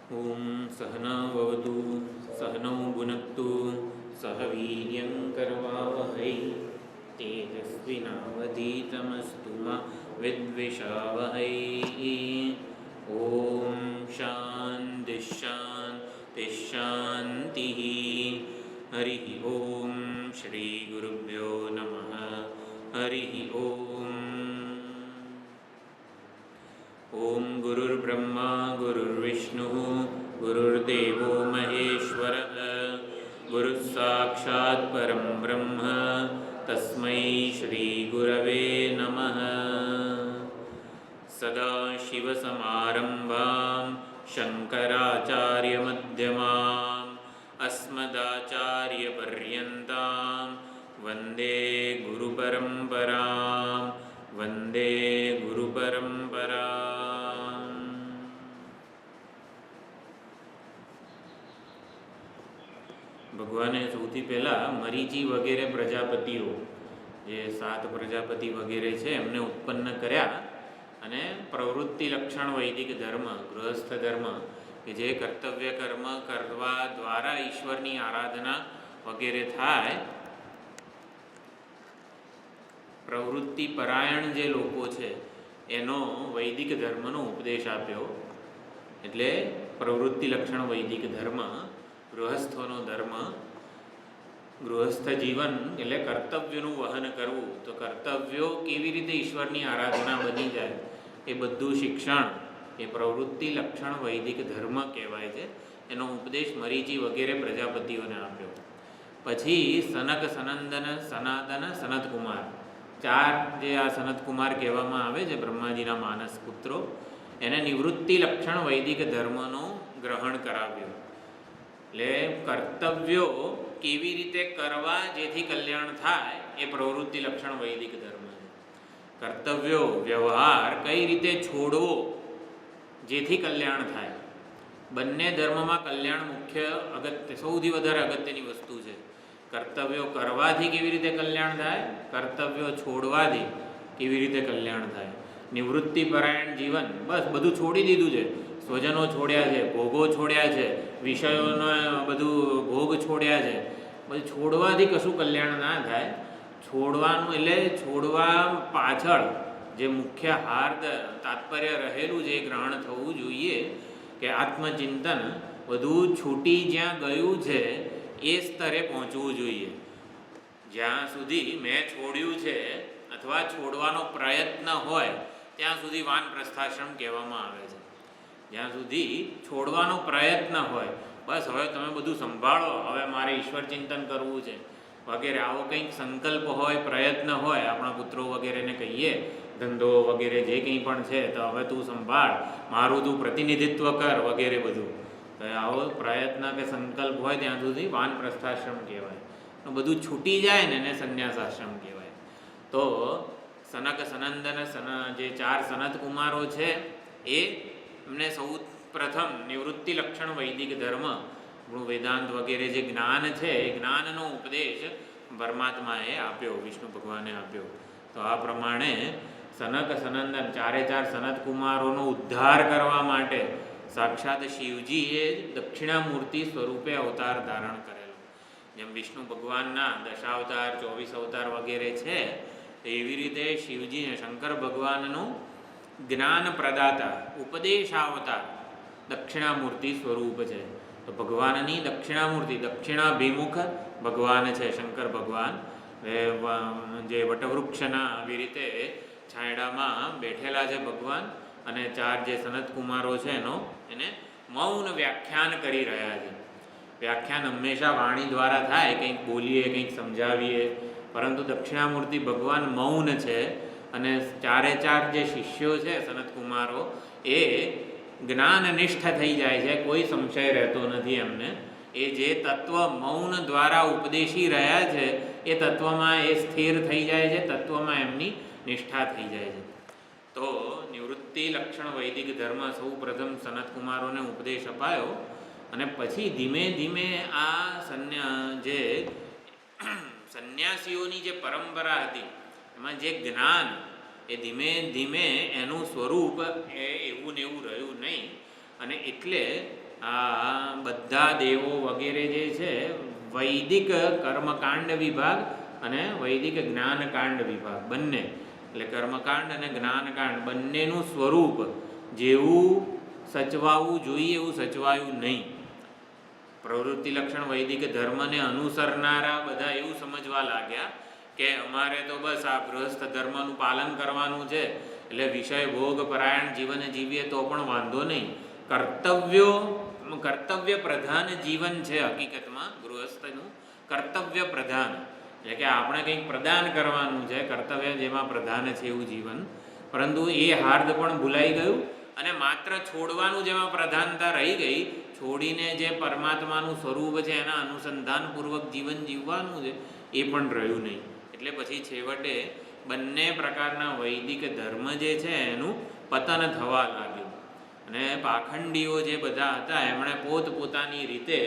ओम सहनाववतु सहनौ भुनक्तु सह वीर्यं करवावहै तेजस्विनावधीतमस्तु मा विद्विषावहै। ओम शान्ति शान्ति शान्तिः। हरि ओम श्री गुरुभ्यो नमः। हरि ओम। ओम गुरुर्ब्रह्मा गुरुर्विष्णुः गुरुर्देवो महेश्वरः गुरुः साक्षात् परं ब्रह्म तस्मै श्री गुरवे नमः। सदाशिवसमारम्भां शङ्कराचार्यमध्यमाम् अस्मदाचार्यपर्यन्तां वन्दे गुरुपरम्परां वन्दे गुरुपरम्पराम्। ભગવાને સૌથી પહેલાં મરીચી વગેરે પ્રજાપતિઓ જે 7 પ્રજાપતિ વગેરે છે એમને ઉત્પન્ન કર્યા અને પ્રવૃત્તિ લક્ષણ વૈદિક ધર્મ ગૃહસ્થ ધર્મ કે જે કર્તવ્ય કર્મ કરવા દ્વારા ઈશ્વરની આરાધના વગેરે થાય, પ્રવૃત્તિ પરાયણ જે લોકો છે એનો વૈદિક ધર્મનો ઉપદેશ આપ્યો. એટલે પ્રવૃત્તિ લક્ષણ વૈદિક ધર્મ, ગૃહસ્થોનો ધર્મ, ગૃહસ્થ જીવન એટલે કર્તવ્યનું વહન કરવું. તો કર્તવ્યો કેવી રીતે ઈશ્વરની આરાધના બની જાય એ બધું શિક્ષણ એ પ્રવૃત્તિ લક્ષણ વૈદિક ધર્મ કહેવાય છે. એનો ઉપદેશ મરીચી વગેરે પ્રજાપતિઓને આપ્યો. પછી સનક, સનંદન, સનાતન, સનતકુમાર, 4 જે આ સનતકુમાર કહેવામાં આવે છે બ્રહ્માજીના માનસ પુત્રો, એને નિવૃત્તિ લક્ષણ વૈદિક ધર્મનો ગ્રહણ કરાવ્યો. એટલે કર્તવ્યો કેવી રીતે કરવા જેથી કલ્યાણ થાય એ પ્રવૃત્તિ લક્ષણ વૈદિક ધર્મ છે. કર્તવ્યો વ્યવહાર કઈ રીતે છોડવો જેથી કલ્યાણ થાય. બંને ધર્મમાં કલ્યાણ મુખ્ય અગત્ય, સૌથી વધારે અગત્યની વસ્તુ છે. કર્તવ્યો કરવાથી કેવી રીતે કલ્યાણ થાય, કર્તવ્યો છોડવાથી કેવી રીતે કલ્યાણ થાય. નિવૃત્તિ પરાયણ જીવન, બસ બધું છોડી દીધું છે. સ્વજનો છોડ્યા છે, ભોગો છોડ્યા છે, વિષયોનો બધું ભોગ છોડ્યા છે. બધું છોડવાથી કશું કલ્યાણ ના થાય. છોડવાનું એટલે છોડવા પાછળ જે મુખ્ય હાર્દ તાત્પર્ય રહેલું છે એ ગ્રહણ થવું જોઈએ કે આત્મચિંતન બધું છૂટી જ્યાં ગયું છે એ સ્તરે પહોંચવું જોઈએ. જ્યાં સુધી મેં છોડ્યું છે અથવા છોડવાનો પ્રયત્ન હોય ત્યાં સુધી વાનપ્રસ્થાશ્રમ કહેવામાં આવે છે. જ્યાં સુધી છોડવાનો પ્રયત્ન હોય, બસ હવે તમે બધું સંભાળો, હવે મારે ઈશ્વર ચિંતન કરવું છે વગેરે, આવો કંઈક સંકલ્પ હોય, પ્રયત્ન હોય, આપણા પુત્રો વગેરેને કહીએ ધંધો વગેરે જે કંઈ પણ છે તો હવે તું સંભાળ, મારું તું પ્રતિનિધિત્વ કર વગેરે બધું, તો આવો પ્રયત્ન કે સંકલ્પ હોય ત્યાં સુધી વાનપ્રસ્થાશ્રમ કહેવાય. તો બધું છૂટી જાય ને એને સંન્યાસાશ્રમ કહેવાય. તો સનક, સનંદન, જે 4 સનત કુમારો છે એ એમને સૌ પ્રથમ નિવૃત્તિ લક્ષણ વૈદિક ધર્મ, વેદાંત વગેરે જે જ્ઞાન છે એ જ્ઞાનનો ઉપદેશ પરમાત્માએ આપ્યો, વિષ્ણુ ભગવાને આપ્યો. તો આ પ્રમાણે સનક, સનંદન 4 સનત કુમારોનો ઉદ્ધાર કરવા માટે સાક્ષાત શિવજીએ દક્ષિણામૂર્તિ સ્વરૂપે અવતાર ધારણ કરેલો. જેમ વિષ્ણુ ભગવાનના 10 અવતાર, 24 અવતાર વગેરે છે, એવી રીતે શિવજીને, શંકર ભગવાનનું જ્ઞાન પ્રદાતા, ઉપદેશાવતાર દક્ષિણામૂર્તિ સ્વરૂપ છે. તો ભગવાનની દક્ષિણામૂર્તિ, દક્ષિણાભિમુખ ભગવાન છે શંકર ભગવાન. જે વટવૃક્ષના આવી રીતે છાંયડામાં બેઠેલા છે ભગવાન, અને 4 જે સનત કુમારો છે એને મૌન વ્યાખ્યાન કરી રહ્યા છે. વ્યાખ્યાન હંમેશા વાણી દ્વારા થાય, કંઈક બોલીએ, કંઈક સમજાવીએ, પરંતુ દક્ષિણામૂર્તિ ભગવાન મૌન છે. અને 4 જે શિષ્યો છે સનત કુમારો એ જ્ઞાનનિષ્ઠ થઈ જાય છે, કોઈ સંશય રહેતો નથી એમને. એ જે તત્વ મૌન દ્વારા ઉપદેશી રહ્યા છે એ તત્વમાં એ સ્થિર થઈ જાય છે, તત્વમાં એમની નિષ્ઠા થઈ જાય છે. તો નિવૃત્તિ લક્ષણ વૈદિક ધર્મ સૌ પ્રથમ સનત કુમારોને ઉપદેશ અપાયો, અને પછી ધીમે ધીમે આ જે સંન્યાસીઓની જે પરંપરા હતી એમાં જે જ્ઞાન એ ધીમે ધીમે એનું સ્વરૂપ એ એવું ને એવું રહ્યું નહીં. અને એટલે આ બધા દેવો વગેરે જે છે વૈદિક કર્મકાંડ વિભાગ અને વૈદિક જ્ઞાનકાંડ વિભાગ બંને, એટલે કર્મકાંડ અને જ્ઞાનકાંડ બંનેનું સ્વરૂપ જેવું સચવાવું જોઈએ એવું સચવાયું નહીં. પ્રવૃત્તિ લક્ષણ વૈદિક ધર્મને અનુસરનારા બધા એવું સમજવા લાગ્યા કે અમારે તો બસ આ ગૃહસ્થ ધર્મનું પાલન કરવાનું છે, એટલે વિષય ભોગ પરાયણ જીવન જીવીએ તો પણ વાંધો નહીં. કર્તવ્ય પ્રધાન જીવન છે હકીકતમાં ગૃહસ્થનું કર્તવ્ય પ્રધાન, એટલે કે આપણે કંઈક પ્રદાન કરવાનું છે, કર્તવ્ય જેમાં પ્રધાન છે એવું જીવન. પરંતુ એ હાર્દ પણ ભૂલાઈ ગયું અને માત્ર છોડવાનું જેમાં પ્રધાનતા રહી ગઈ, છોડીને જે પરમાત્માનું સ્વરૂપ છે એના અનુસંધાનપૂર્વક જીવન જીવવાનું છે એ પણ રહ્યું નહીં. એટલે પછી છેવટે બંને પ્રકારના વૈદિક ધર્મ જે છે એનું પતન થવા લાગ્યું અને પાખંડીઓ જે બધા હતા એમણે પોતપોતાની રીતે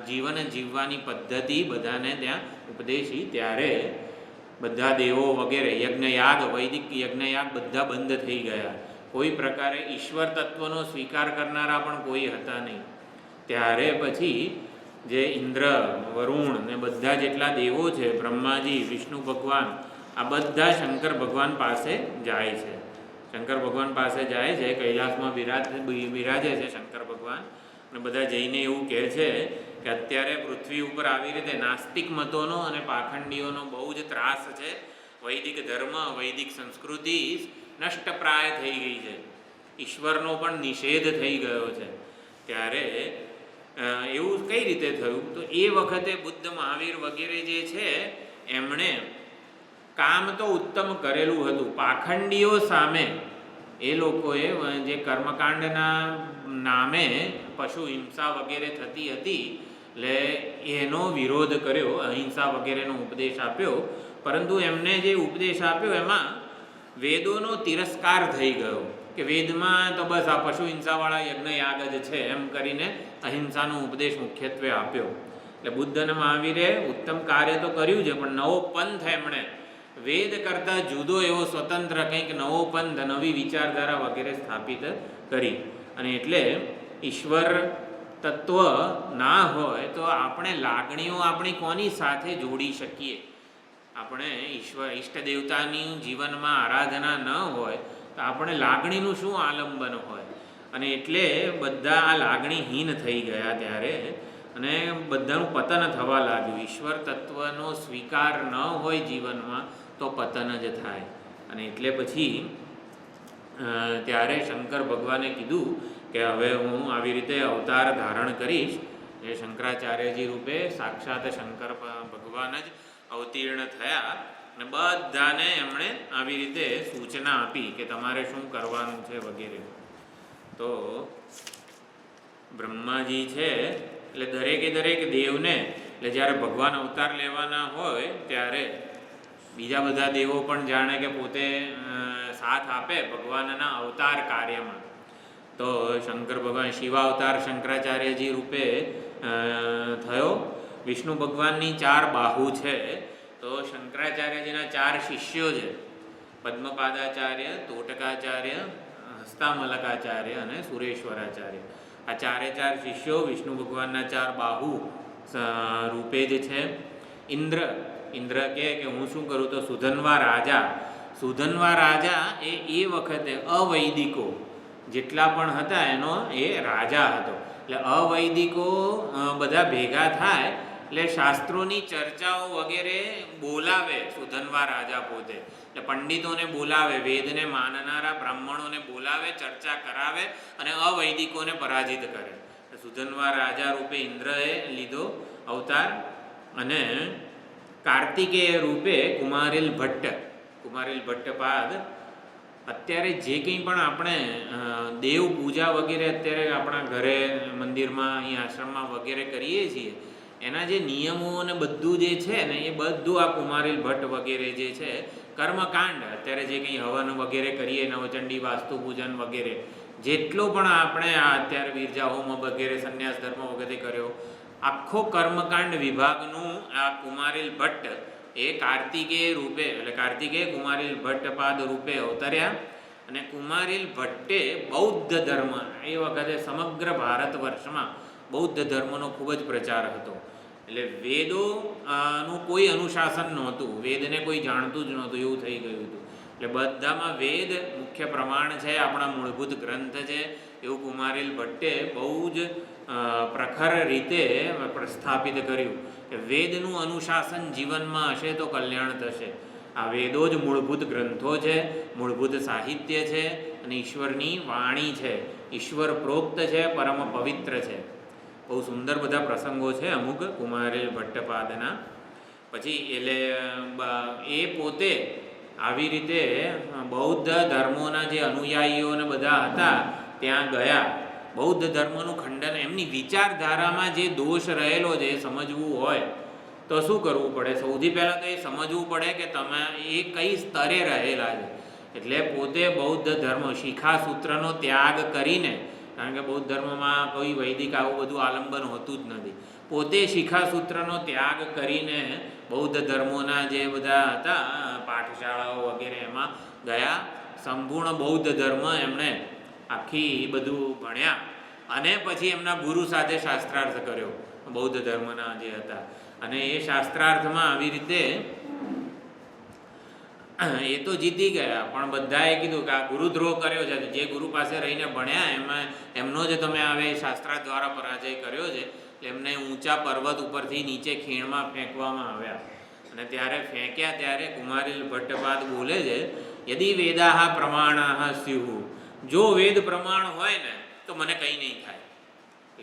જીવન જીવવાની પદ્ધતિ બધાને ત્યાં ઉપદેશી. ત્યારે બધા દેવો વગેરે યજ્ઞયાગ, વૈદિક યજ્ઞયાગ બધા બંધ થઈ ગયા. કોઈ પ્રકારે ઈશ્વર તત્વનો સ્વીકાર કરનારા પણ કોઈ હતા નહીં. ત્યારે પછી જે ઇન્દ્ર, વરુણ ને બધા જેટલા દેવો છે, બ્રહ્માજી, વિષ્ણુ ભગવાન, આ બધા શંકર ભગવાન પાસે જાય છે. શંકર ભગવાન પાસે જાય છે, કૈલાસમાં બિરાજે છે શંકર ભગવાન. અને બધા જઈને એવું કહે છે કે અત્યારે પૃથ્વી ઉપર આવી રીતે નાસ્તિક મતોનો અને પાખંડીઓનો બહુ જ ત્રાસ છે. વૈદિક ધર્મ, વૈદિક સંસ્કૃતિ નષ્ટપ્રાય થઈ ગઈ છે, ઈશ્વરનો પણ નિષેધ થઈ ગયો છે. ત્યારે એવું કઈ રીતે થયું? તો એ વખતે બુદ્ધ, મહાવીર વગેરે જે છે એમણે કામ તો ઉત્તમ કરેલું હતું. પાખંડીઓ સામે એ લોકોએ જે કર્મકાંડના નામે પશુ હિંસા વગેરે થતી હતી એટલે એનો વિરોધ કર્યો, અહિંસા વગેરેનો ઉપદેશ આપ્યો. પરંતુ એમને જે ઉપદેશ આપ્યો એમાં વેદોનો તિરસ્કાર થઈ ગયો કે વેદમાં તો બસ આ પશુ હિંસાવાળા યજ્ઞયાગ જ છે એમ કરીને અહિંસાનો ઉપદેશ મુખ્યત્વે આપ્યો. એટલે બુદ્ધ અને મહાવીરે ઉત્તમ કાર્ય તો કર્યું છે, પણ નવો પંથ એમણે વેદ કરતાં જુદો એવો સ્વતંત્ર કંઈક નવો પંથ, નવી વિચારધારા વગેરે સ્થાપિત કરી. અને એટલે ઈશ્વર તત્વ ના હોય તો આપણે લાગણીઓ આપણી કોની સાથે જોડી શકીએ? આપણે ઈષ્ટ દેવતાની જીવનમાં આરાધના ન હોય તો આપણે લાગણીનું શું આલંબન હોય? અને એટલે બધા આ લાગણીહીન થઈ ગયા ત્યારે અને બધાનું પતન થવા લાગ્યું. ઈશ્વર તત્વનો સ્વીકાર ન હોય જીવનમાં તો પતન જ થાય. અને એટલે પછી ત્યારે શંકર ભગવાને કીધું કે હવે હું આવી રીતે અવતાર ધારણ કરીશ. એ શંકરાચાર્યજી રૂપે સાક્ષાત શંકર ભગવાન જ અવતીર્ણ થયા અને બધાને એમણે આવી રીતે સૂચના આપી કે તમારે શું કરવાનું છે વગેરે. તો બ્રહ્માજી છે એટલે દરેકે દરેક દેવને, એટલે જ્યારે ભગવાન અવતાર લેવાના હોય ત્યારે બીજા બધા દેવો પણ જાણે કે પોતે સાથ આપે ભગવાનના અવતાર કાર્યમાં. તો શંકર ભગવાન શિવાવતાર શંકરાચાર્યજી રૂપે થયો. વિષ્ણુ ભગવાનની 4 બાહુ છે, તો શંકરાચાર્યજીના 4 શિષ્યો છે, પદ્મપાદાચાર્ય, તોટકાચાર્ય, હસ્તામલકાચાર્ય અને સુરેશ્વરાચાર્ય. આ 4 શિષ્યો વિષ્ણુ ભગવાનના 4 બાહુ રૂપે જ છે. ઇન્દ્ર કહે કે હું શું કરું? તો સુધન્વા રાજા એ વખતે અવૈદિકો જેટલા પણ હતા એનો એ રાજા હતો. એટલે અવૈદિકો બધા ભેગા થાય એટલે શાસ્ત્રોની ચર્ચાઓ વગેરે બોલાવે સુધન્વા રાજા પોતે. એટલે પંડિતોને બોલાવે, વેદને માનનારા બ્રાહ્મણોને બોલાવે, ચર્ચા કરાવે અને અવૈદિકોને પરાજિત કરે. સુધન્વા રાજા રૂપે ઇન્દ્રએ લીધો અવતાર અને કાર્તિકેય રૂપે કુમારીલ ભટ્ટપાદ. અત્યારે જે કંઈ પણ આપણે દેવ પૂજા વગેરે અત્યારે આપણા ઘરે, મંદિરમાં, અહીં આશ્રમમાં વગેરે કરીએ છીએ એના જે નિયમો અને બધું જે છે ને એ બધું આ કુમારીલ ભટ્ટ વગેરે જે છે કર્મકાંડ, અત્યારે જે કંઈ હવન વગેરે કરીએ, નવચંડી વાસ્તુ પૂજન વગેરે જેટલો પણ આપણે આ અત્યારે વિરજા હોમ વગેરે સંન્યાસ ધર્મ વગેરે કર્યો, આખો કર્મકાંડ વિભાગનું આ કુમારીલ ભટ્ટ એ કાર્તિકેય રૂપે, એટલે કાર્તિકેય કુમારીલ ભટ્ટપાદ રૂપે અવતર્યા અને કુમારિલ ભટ્ટે બૌદ્ધ ધર્મ, એ વખતે સમગ્ર ભારત વર્ષમાં બૌદ્ધ ધર્મનો ખૂબ જ પ્રચાર હતો. એટલે વેદોનું કોઈ અનુશાસન નહોતું, વેદને કોઈ જાણતું જ નહોતું, એવું થઈ ગયું હતું. એટલે બધામાં વેદ મુખ્ય પ્રમાણ છે, આપણા મૂળભૂત ગ્રંથ છે, એવું કુમારિલ ભટ્ટે બહુ જ પ્રખર રીતે પ્રસ્થાપિત કર્યું કે વેદનું અનુશાસન જીવનમાં હશે તો કલ્યાણ થશે. આ વેદો જ મૂળભૂત ગ્રંથો છે, મૂળભૂત સાહિત્ય છે અને ઈશ્વરની વાણી છે, ઈશ્વર પ્રોક્ત છે, પરમ પવિત્ર છે. બહુ સુંદર બધા પ્રસંગો છે અમુક કુમારિલ ભટ્ટપાદના. પછી એટલે એ પોતે આવી રીતે બૌદ્ધ ધર્મોના જે અનુયાયીઓને બધા હતા ત્યાં ગયા. બૌદ્ધ ધર્મનું ખંડન, એમની વિચારધારામાં જે દોષ રહેલો છે એ સમજવું હોય તો શું કરવું પડે? સૌથી પહેલાં તો એ સમજવું પડે કે તમે એ કઈ સ્તરે રહેલા છે. એટલે પોતે બૌદ્ધ ધર્મ શિખા સૂત્રનો ત્યાગ કરીને, કારણ કે બૌદ્ધ ધર્મમાં કોઈ વૈદિક આવું બધું આલંબન હોતું જ નથી, પોતે શિખા સૂત્રનો ત્યાગ કરીને બૌદ્ધ ધર્મોના જે બધા હતા પાઠશાળાઓ વગેરે એમાં ગયા. સંપૂર્ણ બૌદ્ધ ધર્મ એમણે આખી બધું ભણ્યા અને પછી એમના ગુરુ સાથે શાસ્ત્રાર્થ કર્યો બૌદ્ધ ધર્મના જે હતા. અને એ શાસ્ત્રાર્થમાં આવી રીતે એ તો જીતી ગયા, પણ બધાએ કીધું કે આ ગુરુદ્રોહ કર્યો છે, જે ગુરુ પાસે રહીને ભણ્યા એમાં એમનો જ તમે હવે શાસ્ત્રાર્થ દ્વારા પરાજય કર્યો છે. એટલે એમને ઊંચા પર્વત ઉપરથી નીચે ખીણમાં ફેંકવામાં આવ્યા. અને ત્યારે ફેંક્યા ત્યારે કુમારિલ ભટ્ટપાદ બોલે છે, યદિ વેદાહ પ્રમાણાહ સ્યુઃ, જો વેદ પ્રમાણ હોય ને તો મને કંઈ નહીં થાય.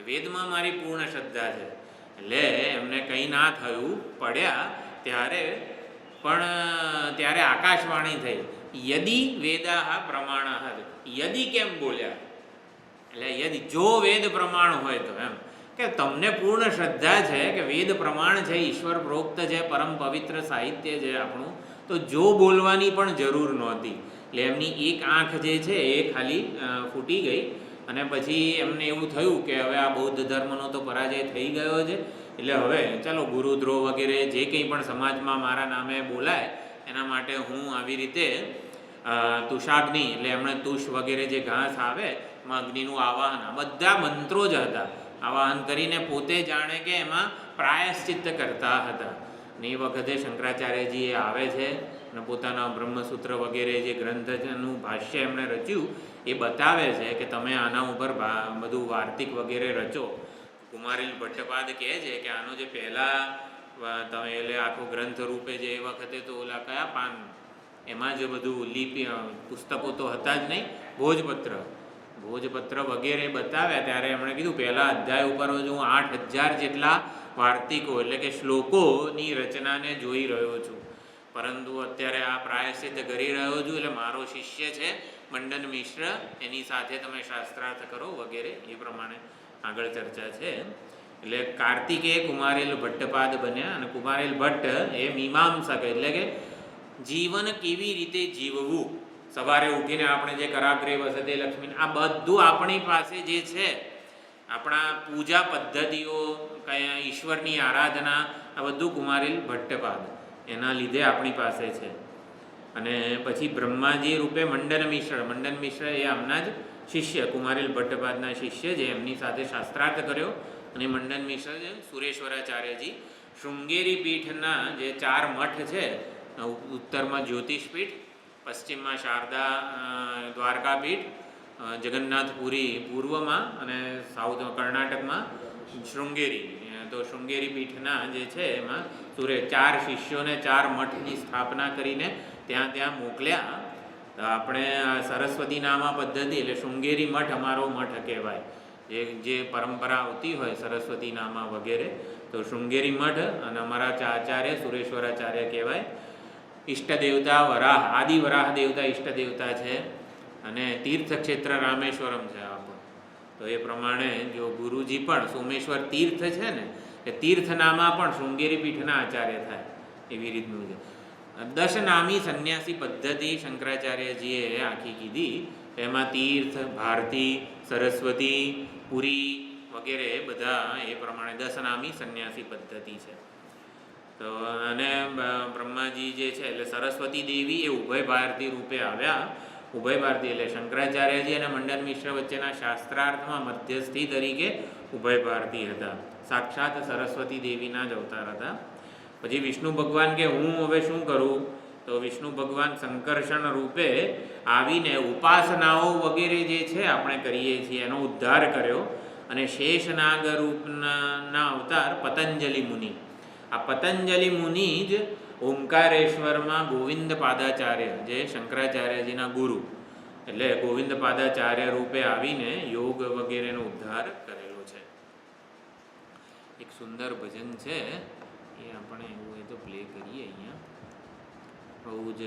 વેદમાં મારી પૂર્ણ શ્રદ્ધા છે. એટલે એમને કંઈ ના થયું, પડ્યા ત્યારે પણ ત્યારે આકાશવાણી થઈ, યદિ વેદાહ પ્રમાણાહ. યદિ કેમ બોલ્યા? એટલે યદિ જો વેદ પ્રમાણ હોય તો, એમ કે તમને પૂર્ણ શ્રદ્ધા છે કે વેદ પ્રમાણ છે, ઈશ્વર પ્રોક્ત છે, પરમ પવિત્ર સાહિત્ય છે આપણું, તો જો બોલવાની પણ જરૂર નહોતી. એટલે એમની એક આંખ જે છે એ ખાલી ફૂટી ગઈ. અને પછી એમને એવું થયું કે હવે આ બૌદ્ધ ધર્મનો તો પરાજય થઈ ગયો છે, એટલે હવે ચાલો ગુરુદ્રોહ વગેરે જે કંઈ પણ સમાજમાં મારા નામે બોલાય એના માટે હું આવી રીતે તુષાગ્નિ, એટલે એમણે તુષ વગેરે જે ઘાસ આવે એમાં અગ્નિનું આવાહન, બધા મંત્રો જ હતા, આવાહન કરીને પોતે જાણે કે એમાં પ્રાયશ્ચિત્ત કરતા હતા. અને એ વખતે શંકરાચાર્યજી એ આવે છે અને પોતાના બ્રહ્મસૂત્ર વગેરે જે ગ્રંથનું ભાષ્ય એમણે રચ્યું એ બતાવે છે કે તમે આના ઉપર બધું વાર્તિક વગેરે રચો. કુમારિલ ભટ્ટપાદ કહે છે કે આનો જે પહેલાં તમે એટલે આખો ગ્રંથ રૂપે જે એ વખતે તો ઓલા કયા પાન એમાં જ બધું લિપિ પુસ્તકો તો હતા જ નહીં, ભોજપત્ર વગેરે બતાવ્યા. ત્યારે એમણે કીધું પહેલા અધ્યાય ઉપર જ હું 8000 જેટલા વાર્તિકો એટલે કે શ્લોકોની રચનાને જોઈ રહ્યો છું, પરંતુ અત્યારે આ પ્રાયશ્ચિત્ત કરી રહ્યો છું. એટલે મારો શિષ્ય છે મંડન મિશ્ર, એની સાથે તમે શાસ્ત્રાર્થ કરો વગેરે, એ પ્રમાણે આગળ ચર્ચા છે. એટલે કાર્તિકેય કુમારિલ ભટ્ટપાદ બન્યા. અને કુમારિલ ભટ્ટ એ મીમાંસક, એટલે કે જીવન કેવી રીતે જીવવું, સવારે ઉઠીને આપણે જે કરાગ્રે વસતે લક્ષ્મી, આ બધું આપણી પાસે જે છે, આપણા પૂજા પદ્ધતિઓ, કયા ઈશ્વરની આરાધના, આ બધું કુમારિલ ભટ્ટપાદ એના લીધે આપણી પાસે છે. અને પછી બ્રહ્માજી રૂપે મંડન મિશ્ર એ આમના જ શિષ્ય, કુમારિલ ભટ્ટપાદના શિષ્ય, જે એમની સાથે શાસ્ત્રાર્થ કર્યો. અને મંડન મિશ્ર છે સુરેશ્વરાચાર્યજી. શૃંગેરી પીઠના જે 4 મઠ છે, ઉત્તરમાં જ્યોતિષપીઠ, પશ્ચિમમાં શારદા દ્વારકાપીઠ, જગન્નાથપુરી પૂર્વમાં, અને સાઉથ કર્ણાટકમાં શૃંગેરી. તો શૃંગેરી પીઠના જે છે એમાં 4 શિષ્યોને 4 મઠની સ્થાપના કરીને ત્યાં મોકલ્યા. આપણે સરસ્વતી નામા પદ્ધતિ, એટલે શૃંગેરી મઠ અમારો મઠ કહેવાય. જે પરંપરા આવતી હોય સરસ્વતી નામા વગેરે, તો શૃંગેરી મઠ અને અમારા આચાર્ય સુરેશ્વરાચાર્ય કહેવાય. ઈષ્ટદેવતા વરાહ, આદિ વરાહ દેવતા ઈષ્ટદેવતા છે. અને તીર્થક્ષેત્ર રામેશ્વરમ છે આપણું. તો એ પ્રમાણે જો ગુરુજી પણ સોમેશ્વર તીર્થ છે ને, એ તીર્થનામા પણ શૃંગેરી પીઠના આચાર્ય થાય, એવી રીતનું છે. 10 નામી સંન્યાસી પદ્ધતિ શંકરાચાર્યજીએ આખી કીધી. એમાં તીર્થ, ભારતી, સરસ્વતી, પુરી વગેરે બધા એ પ્રમાણે 10 નામી સંન્યાસી પદ્ધતિ છે. તો અને બ્રહ્માજી જે છે એટલે સરસ્વતી દેવી એ ઉભય ભારતી રૂપે આવ્યા. ઉભય ભારતી એટલે શંકરાચાર્યજી અને મંડન મિશ્ર વચ્ચેના શાસ્ત્રાર્થમાં મધ્યસ્થી તરીકે ઉભય ભારતી હતા. સાક્ષાત સરસ્વતી દેવીના જ અવતાર હતા. પછી વિષ્ણુ ભગવાન કે હું હવે શું કરું? તો વિષ્ણુ ભગવાન સંકર્ષણ રૂપે આવીને ઉપાસનાઓ વગેરે જે છે આપણે કરીએ છીએ એનો ઉદ્ધાર કર્યો. અને શેષનાગ રૂપના અવતાર પતંજલિ મુનિ. આ પતંજલિ મુનિ જ ઓમકારેશ્વરમાં ગોવિંદ પાદાચાર્ય જે શંકરાચાર્યજીના ગુરુ એટલે ગોવિંદ પાદાચાર્ય રૂપે આવીને યોગ વગેરેનો ઉદ્ધાર કરેલો છે. એક સુંદર ભજન છે એ આપણે એવું હોય તો પ્લે કરીએ અહીંયા. બહુ જ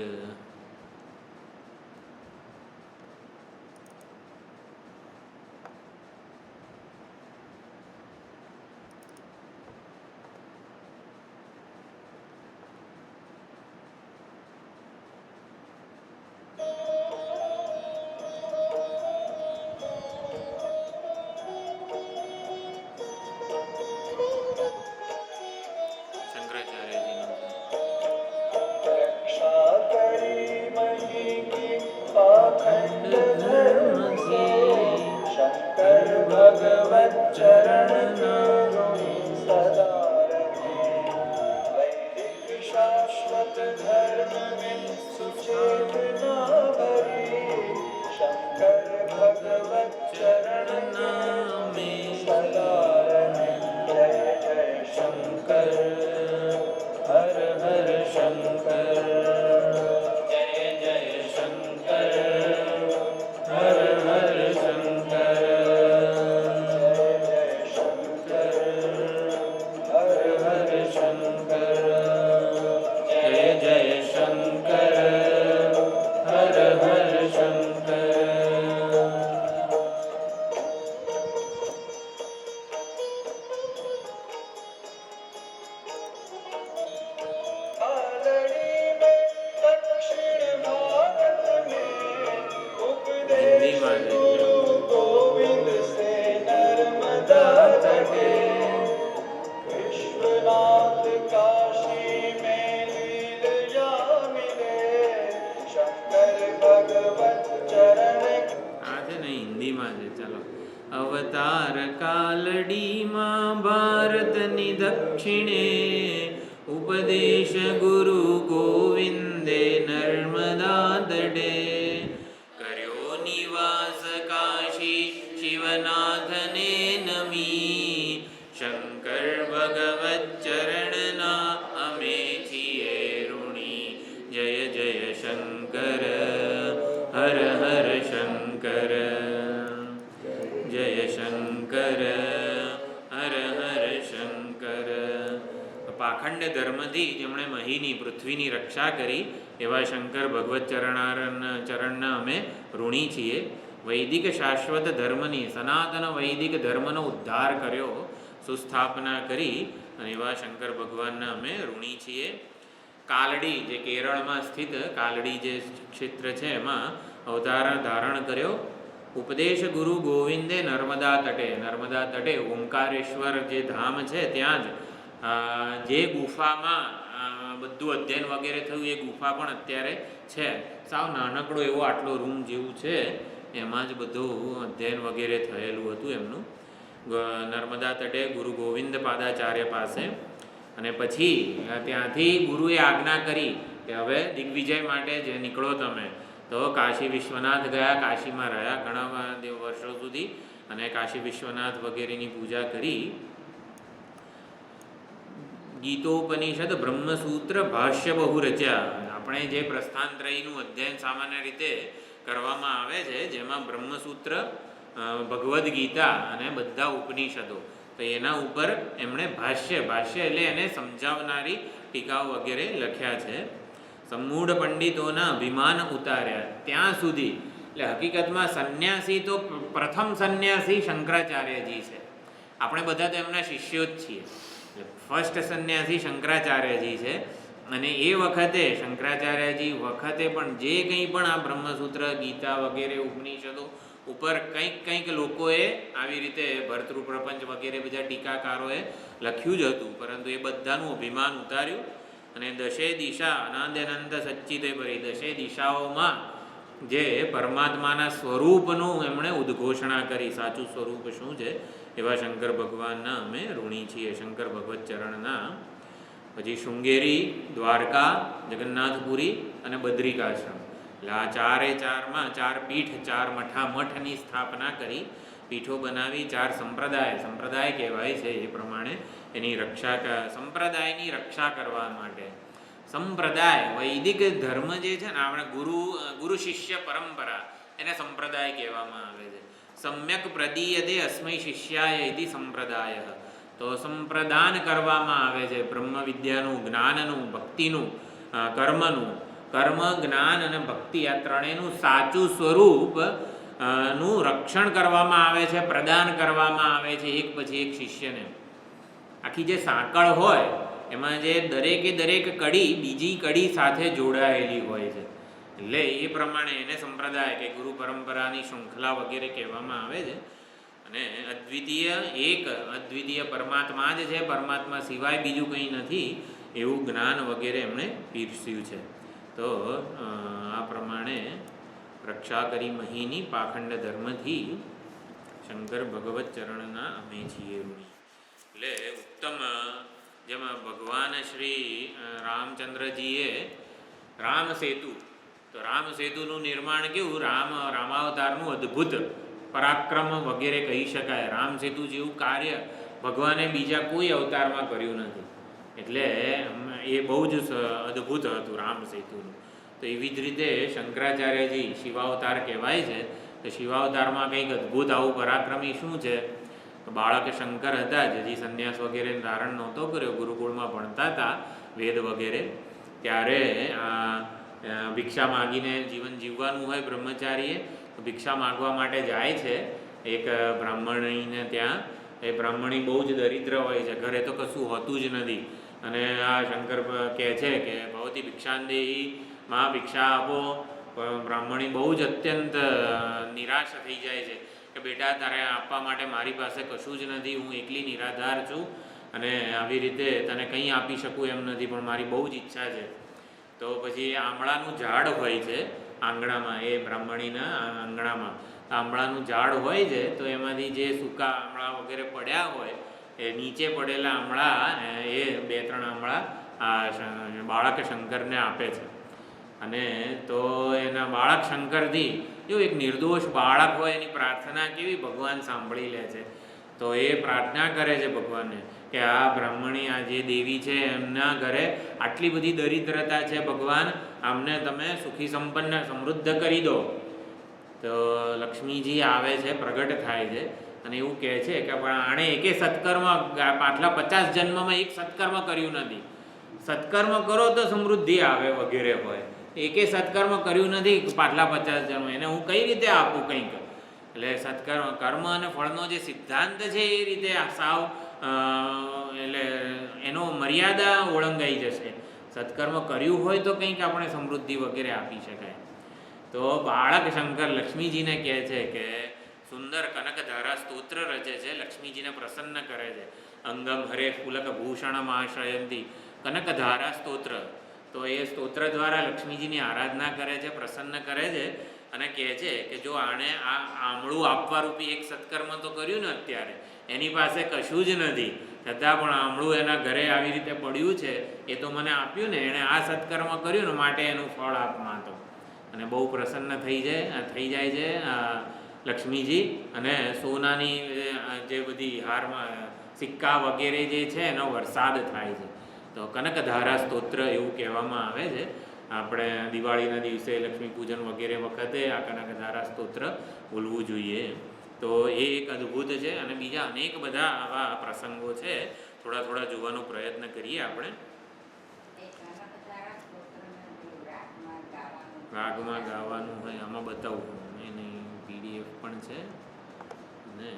પૃથ્વીની રક્ષા કરી એવા શંકર ભગવત ચરણના અમે ઋણી છીએ. વૈદિક શાશ્વત ધર્મની સનાતન વૈદિક ધર્મનો ઉદ્ધાર કર્યો, સુસ્થાપના કરી અને એવા શંકર ભગવાનના અમે ઋણી છીએ. કાલડી જે કેરળમાં સ્થિત કાલડી જે ક્ષેત્ર છે એમાં અવતાર ધારણ કર્યો. ઉપદેશ ગુરુ ગોવિંદે નર્મદા તટે ઓમકારેશ્વર જે ધામ છે ત્યાં જ જે ગુફામાં બધું અધ્યયન વગેરે થયું એ ગુફા પણ અત્યારે છે. સાવ નાનકડો એવો આટલો રૂમ જેવું છે એમાં જ બધું અધ્યયન વગેરે થયેલું હતું એમનું. નર્મદા તટે ગુરુ ગોવિંદ પાદાચાર્ય પાસે. અને પછી ત્યાંથી ગુરુએ આજ્ઞા કરી કે હવે દિગ્વિજય માટે જે નીકળો તમે. તો કાશી વિશ્વનાથ ગયા, કાશીમાં રહ્યા ઘણા વર્ષો સુધી અને કાશી વિશ્વનાથ વગેરેની પૂજા કરી. ગીતોપનિષદ બ્રહ્મસૂત્ર ભાષ્ય બહુ રચ્યા. આપણે જે પ્રસ્થાનત્રયીનું અધ્યયન સામાન્ય રીતે કરવામાં આવે છે જેમાં બ્રહ્મસૂત્ર, ભગવદ્ ગીતા અને બધા ઉપનિષદો, તો એના ઉપર એમણે ભાષ્ય એટલે એને સમજાવનારી ટીકાઓ વગેરે લખ્યા છે. સમૂઢ પંડિતોના અભિમાન ઉતાર્યા ત્યાં સુધી. એટલે હકીકતમાં સંન્યાસી તો પ્રથમ સંન્યાસી શંકરાચાર્યજી છે. આપણે બધા તો એમના શિષ્યો જ છીએ. ફર્સ્ટ સંન્યાસી શંકરાચાર્યજી છે. અને એ વખતે શંકરાચાર્યજી વખતે પણ જે કંઈ પણ આ બ્રહ્મસૂત્ર, ગીતા વગેરે ઉપનિષદો ઉપર કંઈક લોકોએ આવી રીતે ભર્તૃ પ્રપંચ વગેરે બધા ટીકાકારોએ લખ્યું જ હતું, પરંતુ એ બધાનું અભિમાન ઉતાર્યું અને દશે દિશા અનાદ્યનંત સચ્ચિતે પરી, દશે દિશાઓમાં જે પરમાત્માના સ્વરૂપનું એમણે ઉદ્ઘોષણા કરી. સાચું સ્વરૂપ શું છે એવા શંકર ભગવાનના અમે ઋણી છીએ. શંકર ભગવત ચરણના પછી શૃંગેરી, દ્વારકા, જગન્નાથપુરી અને બદ્રિકાશ્રમ, એટલે આ ચારે ચારમાં 4 પીઠ, 4 મઠની સ્થાપના કરી, પીઠો બનાવી, 4 સંપ્રદાય કહેવાય છે એ પ્રમાણે એની સંપ્રદાયની રક્ષા કરવા માટે. સંપ્રદાય વૈદિક ધર્મ જે છે ને, આપણે ગુરુ શિષ્ય પરંપરા, એને સંપ્રદાય કહેવામાં આવે છે. સમ્યક પ્રદીયતે અસ્મૈ શિષ્યાય ઇતિ સંપ્રદાય. તો સંપ્રદાન કરવામાં આવે છે બ્રહ્મ વિદ્યાનું, જ્ઞાનનું, ભક્તિનું, કર્મનું. કર્મ, જ્ઞાન અને ભક્તિ આ ત્રણેયનું સાચું સ્વરૂપ નું રક્ષણ કરવામાં આવે છે, પ્રદાન કરવામાં આવે છે એક પછી એક શિષ્યને. આખી જે સાંકળ હોય એમાં જે દરેક કડી બીજી કડી સાથે જોડાયેલી હોય છે, એટલે એ પ્રમાણે એને સંપ્રદાય કે ગુરુ પરંપરાની શૃંખલા વગેરે કહેવામાં આવે છે. અને અદ્વિતીય પરમાત્મા જ છે, પરમાત્મા સિવાય બીજું કંઈ નથી, એવું જ્ઞાન વગેરે એમણે પીરસ્યું છે. તો આ પ્રમાણે રક્ષા કરી મહીની પાખંડ ધર્મથી શંકર ભગવત ચરણના અમે છીએ ઋણી. એટલે ઉત્તમ, જેમાં ભગવાન શ્રી રામચંદ્રજીએ રામ સેતુ, તો રામ સેતુનું નિર્માણ કેવું, રામાવતારનું અદ્ભુત પરાક્રમ વગેરે કહી શકાય. રામ સેતુ જેવું કાર્ય ભગવાને બીજા કોઈ અવતારમાં કર્યું નથી, એટલે એ બહુ જ અદ્ભુત હતું રામ સેતુનું. તો એવી જ રીતે શંકરાચાર્યજી શિવાવતાર કહેવાય છે. તો શિવાવતારમાં કંઈક અદ્ભુત આવું પરાક્રમી શું છે, બાળક શંકર હતા, જેથી સંન્યાસ વગેરે ધારણ નહોતો કર્યો, ગુરુકુળમાં ભણતા હતા વેદ વગેરે, ત્યારે ભિક્ષા માગીને જીવન જીવવાનું હોય બ્રહ્મચારીએ. તો ભિક્ષા માગવા માટે જાય છે એક બ્રાહ્મણીને ત્યાં. એ બ્રાહ્મણી બહુ જ દરિદ્ર હોય છે, ઘરે તો કશું હોતું જ નથી. અને આ શંકર કહે છે કે ભવતી ભિક્ષાંદેહી, માં ભિક્ષા આપો. બ્રાહ્મણી બહુ જ અત્યંત નિરાશ થઈ જાય છે કે બેટા, તારે આપવા માટે મારી પાસે કશું જ નથી, હું એકલી નિરાધાર છું અને આવી રીતે તને કંઈ આપી શકું એમ નથી, પણ મારી બહુ જ ઈચ્છા છે. તો પછી આંબળાનું ઝાડ હોય છે આંગણામાં, એ બ્રાહ્મણીના આંગણામાં આંબળાનું ઝાડ હોય છે. તો એમાંથી જે સૂકા આંબળા વગેરે પડ્યા હોય, એ નીચે પડેલા આંબળા, એ 2-3 આંબળા આ બાળક શંકરને આપે છે. અને તો એના બાળક શંકરથી, જો એક નિર્દોષ બાળક હોય એની પ્રાર્થના કેવી ભગવાન સાંભળી લે છે. તો એ પ્રાર્થના કરે છે ભગવાનને કે આ બ્રાહ્મણી, આ જે દેવી છે, એમના ઘરે આટલી બધી દરિદ્રતા છે, ભગવાન આમને તમે સુખી સંપન્ન સમૃદ્ધ કરી દો. તો લક્ષ્મીજી આવે છે, પ્રગટ થાય છે અને એવું કહે છે કે પણ આણે એકે સત્કર્મ, પાછલા 50 જન્મમાં એક સત્કર્મ કર્યું નથી. સત્કર્મ કરો તો સમૃદ્ધિ આવે વગેરે હોય, એકે સત્કર્મ કર્યું નથી પાછલા 50 જન્મ, એને હું કઈ રીતે આપું કંઈક. એટલે કર્મ અને ફળનો જે સિદ્ધાંત છે એ રીતે સાવ એટલે એનો મર્યાદા ઓળંગાઈ જશે. સત્કર્મ કર્યું હોય તો કંઈક આપણે સમૃદ્ધિ વગેરે આપી શકાય. તો બાળક શંકર લક્ષ્મીજીને કહે છે કે સુંદર કનકધારા સ્તોત્ર રચે છે, લક્ષ્મીજીને પ્રસન્ન કરે છે. અંગમ હરે પુલક ભૂષણમ આશ્રયંતી કનકધારા સ્તોત્ર. તો એ સ્તોત્ર દ્વારા લક્ષ્મીજીની આરાધના કરે છે, પ્રસન્ન કરે છે અને કહે છે કે જો આણે આ આમળું આપવા રૂપી એક સત્કર્મ તો કર્યું ને, અત્યારે એની પાસે કશું જ નથી, છતાં પણ આમળું એના ઘરે આવી રીતે પડ્યું છે, એ તો મને આપ્યું ને, એણે આ સત્કર્મ કર્યું ને, માટે એનું ફળ આપમાં તો. અને બહુ પ્રસન્ન થઈ જાય છે લક્ષ્મીજી. અને સોનાની જે બધી હારમાં સિક્કા વગેરે જે છે એનો વરસાદ થાય છે. તો કનકધારા સ્તોત્ર એવું કહેવામાં આવે છે. આપણે દિવાળીના દિવસે લક્ષ્મી પૂજન વગેરે વખતે આ કનકધારા સ્તોત્ર બોલવું જોઈએ. તો એ એક અદ્ભુત છે. અને બીજા અનેક બધા આવા પ્રસંગો છે, થોડા જોવાનો પ્રયત્ન કરીએ આપણે. રાગમાં ગાવાનું હોય, આમાં બતાવું એની PDF પણ છે. અને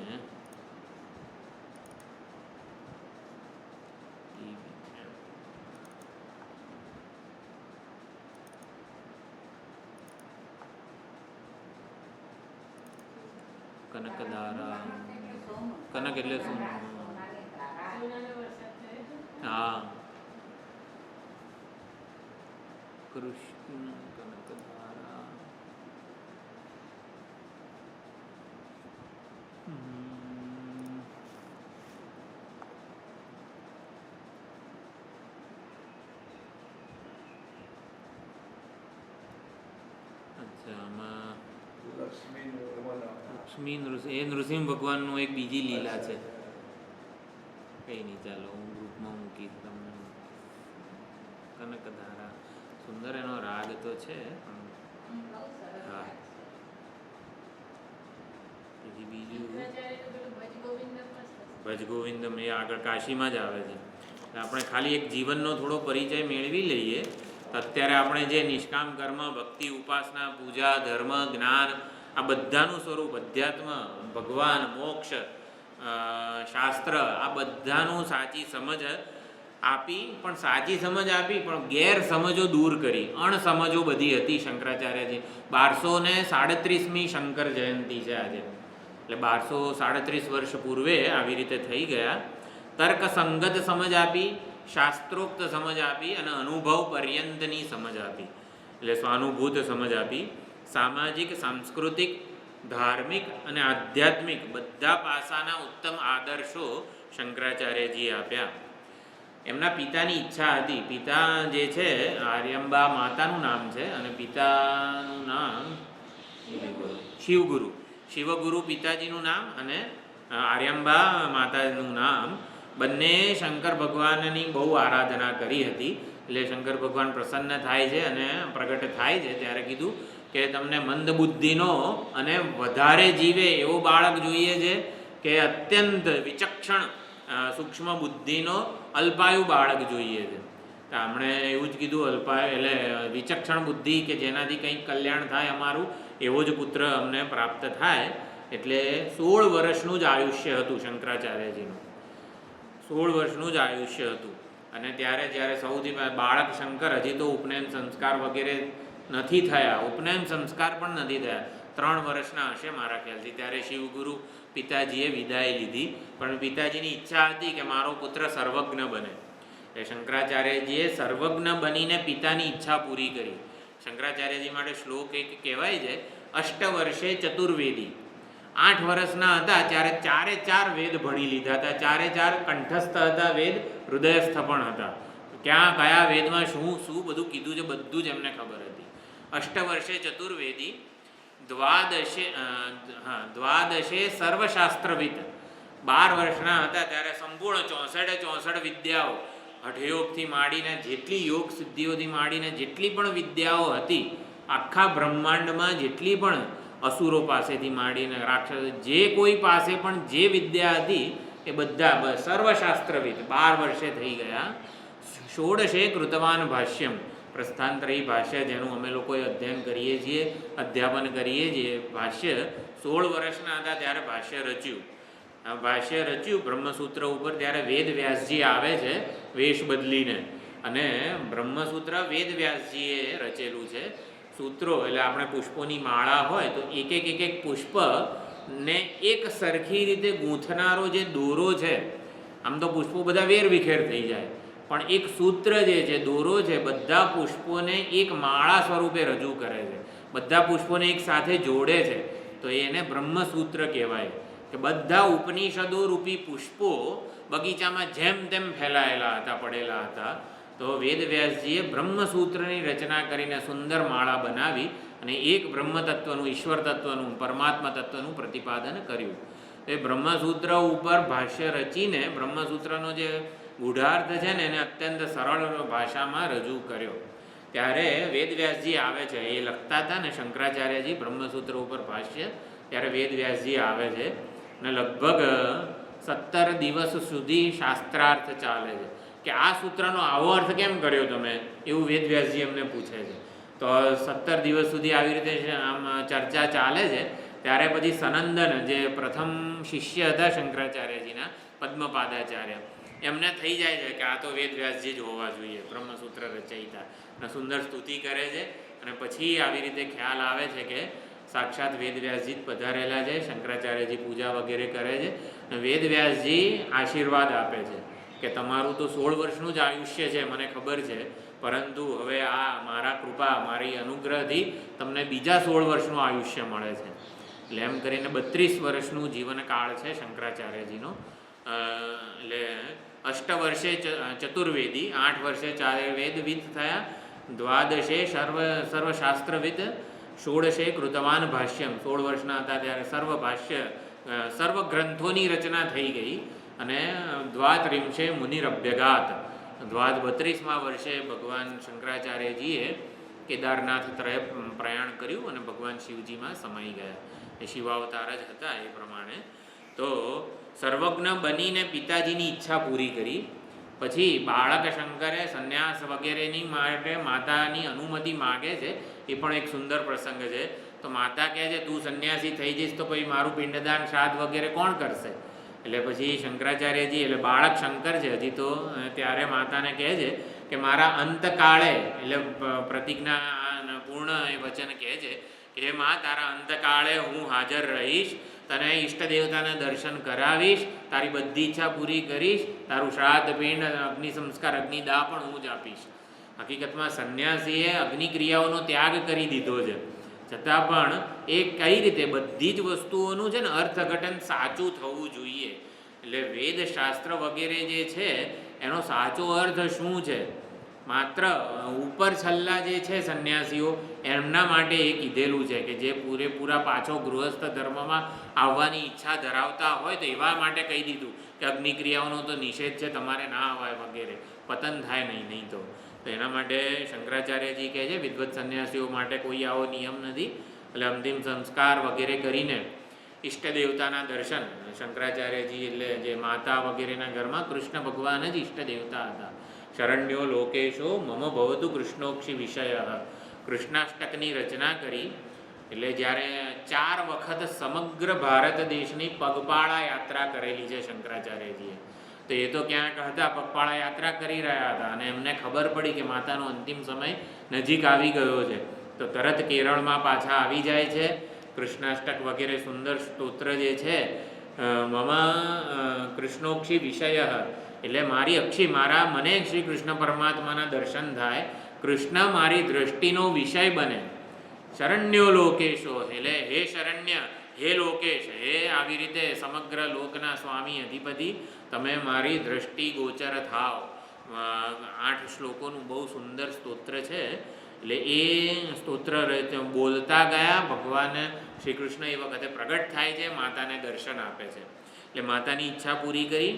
કનકધારા, કનક એટલે શું? હા, કૃષ્ણ કનકધારા આમાં લક્ષ્મી નૃસિંહ એ નૃસિંહ ભગવાનનું એક બીજી લીલા છે. કંઈ નહીં, ચાલો હું ગ્રુપમાં મૂકીશ તમને. કનકધારા સુંદર એનો રાગ તો છે. હા, બીજું ભજ ગોવિંદમ એ આગળ કાશીમાં જ આવે છે. આપણે ખાલી એક જીવનનો થોડો પરિચય મેળવી લઈએ. અત્યારે આપણે જે નિષ્કામ કર્મ, ભક્તિ, ઉપાસના, પૂજા, ધર્મ, જ્ઞાન આ બધાનું સ્વરૂપ અધ્યાત્મ, ભગવાન, મોક્ષ, શાસ્ત્ર આ બધાનું સાચી સમજ આપી, પણ સાચી સમજ આપી પણ ગેરસમજો દૂર કરી. અણસમજો બધી હતી શંકરાચાર્યજી. 1237મી શંકર જયંતિ છે આજે, એટલે 1237 વર્ષ પૂર્વે આવી રીતે થઈ ગયા. તર્ક સંગત સમજ આપી, શાસ્ત્રોક્ત સમજ આપી અને અનુભવ પર્યંતની સમજ આપી, એટલે સ્વાનુભૂત સમજ આપી. સામાજિક, સાંસ્કૃતિક, ધાર્મિક અને આધ્યાત્મિક બધા પાસાના ઉત્તમ આદર્શો શંકરાચાર્યજીએ આપ્યા. એમના પિતાની ઈચ્છા હતી. પિતા જે છે આર્યંબા માતાનું નામ છે અને પિતાનું નામ શિવગુરુ. શિવગુરુ પિતાજીનું નામ અને આર્યંબા માતાનું નામ. બંને શંકર ભગવાનની બહુ આરાધના કરી હતી. એટલે શંકર ભગવાન પ્રસન્ન થાય છે અને પ્રગટ થાય છે ત્યારે કીધું કે તમને મંદ બુદ્ધિનો અને વધારે જીવે એવો બાળક જોઈએ છે કે અત્યંત વિચક્ષણ સૂક્ષ્મ બુદ્ધિનો અલ્પાયુ બાળક જોઈએ છે. તો આપણે એવું જ કીધું, અલ્પાયુ એટલે વિચક્ષણ બુદ્ધિ કે જેનાથી કંઈક કલ્યાણ થાય અમારું, એવો જ પુત્ર અમને પ્રાપ્ત થાય. એટલે 16 વર્ષનું જ આયુષ્ય હતું શંકરાચાર્યજીનું. 16 વર્ષનું જ આયુષ્ય હતું. અને ત્યારે જ્યારે સૌથી બાળક શંકર, હજી તો ઉપનયન સંસ્કાર વગેરે નથી થયા, ઉપનયન સંસ્કાર પણ નથી થયા, 3 વર્ષના હશે મારા ખ્યાલથી, ત્યારે શિવગુરુ પિતાજીએ વિદાય લીધી. પણ પિતાજીની ઈચ્છા હતી કે મારો પુત્ર સર્વજ્ઞ બને. એ શંકરાચાર્યજીએ સર્વજ્ઞ બનીને પિતાની ઈચ્છા પૂરી કરી. શંકરાચાર્યજી માટે શ્લોક એક કહેવાય છે, 8 વર્ષે ચતુર્વેદી. 8 વર્ષના હતા ત્યારે 4 વેદ ભણી લીધા હતા. 4 કંઠસ્થ હતા વેદ, હૃદયસ્થ પણ હતા. ક્યાં કયા વેદમાં શું શું બધું કીધું છે બધું જ એમને ખબર હતી. 8 વર્ષે ચતુર્વેદી, દ્વાદશે સર્વશાસ્ત્રવિદ. 12 વર્ષના હતા ત્યારે સંપૂર્ણ 64 વિદ્યાઓ, હઠયોગથી માંડીને જેટલી યોગ સિદ્ધિઓથી માંડીને જેટલી પણ વિદ્યાઓ હતી આખા બ્રહ્માંડમાં, જેટલી પણ અસુરો પાસેથી માંડીને રાક્ષસ, જે કોઈ પાસે પણ જે વિદ્યા હતી એ બધા સર્વશાસ્ત્રવિદ 12 વર્ષે થઈ ગયા. 16 કૃતવાન ભાષ્યમ, પ્રસ્થાનત્રયી ભાષ્ય જેનું અમે લોકોએ અધ્યયન કરીએ છીએ, અધ્યાપન કરીએ છીએ. ભાષ્ય 16 વર્ષના હતા ત્યારે ભાષ્ય રચ્યું. ભાષ્ય રચ્યું બ્રહ્મસૂત્ર ઉપર. ત્યારે વેદ વ્યાસજી આવે છે વેશ બદલીને, અને બ્રહ્મસૂત્ર વેદ વ્યાસજીએ રચેલું છે. સૂત્રો એટલે આપણે પુષ્પોની માળા હોય તો એક પુષ્પ ને એક સરખી રીતે ગૂંથનારો જે દોરો છે, આમ તો પુષ્પો બધા વેરવિખેર થઈ જાય, પણ એક સૂત્ર જે છે, દોરો છે, બધા પુષ્પોને એક માળા સ્વરૂપે રજૂ કરે છે, બધા પુષ્પોને એક સાથે જોડે છે. તો એને બ્રહ્મસૂત્ર કહેવાય. કે બધા ઉપનિષદો રૂપી પુષ્પો બગીચામાં જેમ તેમ ફેલાયેલા હતા, પડેલા હતા. તો વેદવ્યાસજીએ બ્રહ્મસૂત્રની રચના કરીને સુંદર માળા બનાવી અને એક બ્રહ્મતત્વનું, ઈશ્વર તત્વનું, પરમાત્મા તત્વનું પ્રતિપાદન કર્યું. એ બ્રહ્મસૂત્ર ઉપર ભાષ્ય રચીને બ્રહ્મસૂત્રનો જે ગૂઢાર્થ છે ને એને અત્યંત સરળ ભાષામાં રજૂ કર્યો. ત્યારે વેદવ્યાસજી આવે છે, એ લખતા હતા ને શંકરાચાર્યજી બ્રહ્મસૂત્ર ઉપર ભાષ્ય, ત્યારે વેદવ્યાસજી આવે છે અને લગભગ 17 દિવસ સુધી શાસ્ત્રાર્થ ચાલે છે કે આ સૂત્રનો આવો અર્થ કેમ કર્યો તમે, એવું વેદવ્યાસજી એમને પૂછે છે. તો 17 દિવસ સુધી આવી રીતે આમ ચર્ચા ચાલે છે. ત્યારે પછી સનંદન જે પ્રથમ શિષ્ય હતા શંકરાચાર્યજીના, પદ્મપાદાચાર્ય, એમને થઈ જાય છે કે આ તો વેદવ્યાસજી જ હોવા જોઈએ, બ્રહ્મસૂત્ર રચયિતા, અને સુંદર સ્તુતિ કરે છે. અને પછી આવી રીતે ખ્યાલ આવે છે કે સાક્ષાત વેદવ્યાસજી જ પધારેલા છે. શંકરાચાર્યજી પૂજા વગેરે કરે છે અને વેદવ્યાસજી આશીર્વાદ આપે છે કે તમારું તો 16 વર્ષનું જ આયુષ્ય છે, મને ખબર છે, પરંતુ હવે આ મારા કૃપા, મારી અનુગ્રહથી તમને બીજા 16 વર્ષનું આયુષ્ય મળે છે. એટલે એમ કરીને 32 વર્ષનું જીવનકાળ છે શંકરાચાર્યજીનો. એટલે 8 વર્ષે ચતુર્વેદી, 8 વર્ષે 4 વેદવિદ થયા, દ્વાદશે સર્વશાસ્ત્રવિદ, ષોડશે કૃતવાન ભાષ્યમ, 16 વર્ષના હતા ત્યારે સર્વ ગ્રંથોની રચના થઈ ગઈ. અને દ્વાત્રિંશે મુનિરભ્યગાત, 32માં વર્ષે ભગવાન શંકરાચાર્યજીએ કેદારનાથ પ્રયાણ કર્યું અને ભગવાન શિવજીમાં સમાઈ ગયા. એ શિવાવતાર જ હતા એ પ્રમાણે. તો સર્વજ્ઞ બનીને પિતાજીની ઈચ્છા પૂરી કરી. પછી બાળક શંકરે સંન્યાસ વગેરેની માટે માતાની અનુમતિ માગે છે. એ પણ એક સુંદર પ્રસંગ છે. તો માતા કહે છે તું સંન્યાસી થઈ જઈશ તો પછી મારું પિંડદાન શ્રાદ્ધ વગેરે કોણ કરશે? એટલે પછી શંકરાચાર્યજી, એટલે બાળક શંકર છે હજી તો, ત્યારે માતાને કહે છે કે મારા અંતકાળે, એટલે પ્રતિજ્ઞા પૂર્ણ એ વચન કહે છે કે હે મા, તારા અંતકાળે હું હાજર રહીશ, તને ઈષ્ટ દેવતાના દર્શન કરાવીશ, તારી બધી ઈચ્છા પૂરી કરીશ, તારું શ્રાદ્ધ પિંડ અગ્નિ સંસ્કાર અગ્નિદાહ પણ હું જ આપીશ. હકીકતમાં સંન્યાસીએ અગ્નિક્રિયાઓનો ત્યાગ કરી દીધો છે, છતાં પણ એ કઈ રીતે બધી જ વસ્તુઓનું છે ને અર્થઘટન સાચું થવું જોઈએ. એટલે વેદશાસ્ત્ર વગેરે જે છે એનો સાચો અર્થ શું છે, માત્ર ઉપર છલ્લા જે છે સંન્યાસીઓ એમના માટે એ કીધેલું છે કે જે પૂરેપૂરા પાછો ગૃહસ્થ ધર્મમાં આવવાની ઈચ્છા ધરાવતા હોય તો એવા માટે કહી દીધું કે અગ્નિક્રિયાઓનો તો નિષેધ છે, તમારે ના અવાય વગેરે, પતન થાય નહીં તો એના માટે શંકરાચાર્યજી કહે છે વિદ્વત સંન્યાસીઓ માટે કોઈ આવો નિયમ નથી. એટલે અંતિમ સંસ્કાર વગેરે કરીને ઈષ્ટ દેવતાના દર્શન, શંકરાચાર્યજી એટલે જે માતા વગેરેના ઘરમાં કૃષ્ણ ભગવાન જ ઈષ્ટ દેવતા હતા. શરણ્યો લોકેશો મમ ભવતુ કૃષ્ણોક્ષી વિષય, કૃષ્ણાષ્ટકની રચના કરી. એટલે જ્યારે 4 વખત સમગ્ર ભારત દેશની પગપાળા યાત્રા કરેલી છે શંકરાચાર્યજીએ. તો એ તો ક્યાંક હતા, પગપાળા યાત્રા કરી રહ્યા હતા અને એમને ખબર પડી કે માતાનો અંતિમ સમય નજીક આવી ગયો છે. તો તરત કેરળમાં પાછા આવી જાય છે. કૃષ્ણાષ્ટક વગેરે સુંદર સ્તોત્ર જે છે, મમ કૃષ્ણોક્ષી વિષય, એટલે મારી અક્ષી, મને શ્રી કૃષ્ણ પરમાત્માના દર્શન થાય, કૃષ્ણ મારી દ્રષ્ટિનો વિષય બને. શરણ્યો લોકેશો, એટલે હે શરણ્ય, હે લોકેશ, હે આવી રીતે સમગ્ર લોકના સ્વામી અધિપતિ, તમે મારી દ્રષ્ટિ ગોચર થાવ. 8 શ્લોકોનું બહુ સુંદર સ્તોત્ર છે. એટલે એ સ્તોત્ર બોલતા ગયા ભગવાન શ્રી કૃષ્ણ એ વખતે પ્રગટ થાય છે, માતાને દર્શન આપે છે. એટલે માતાની ઈચ્છા પૂરી કરી,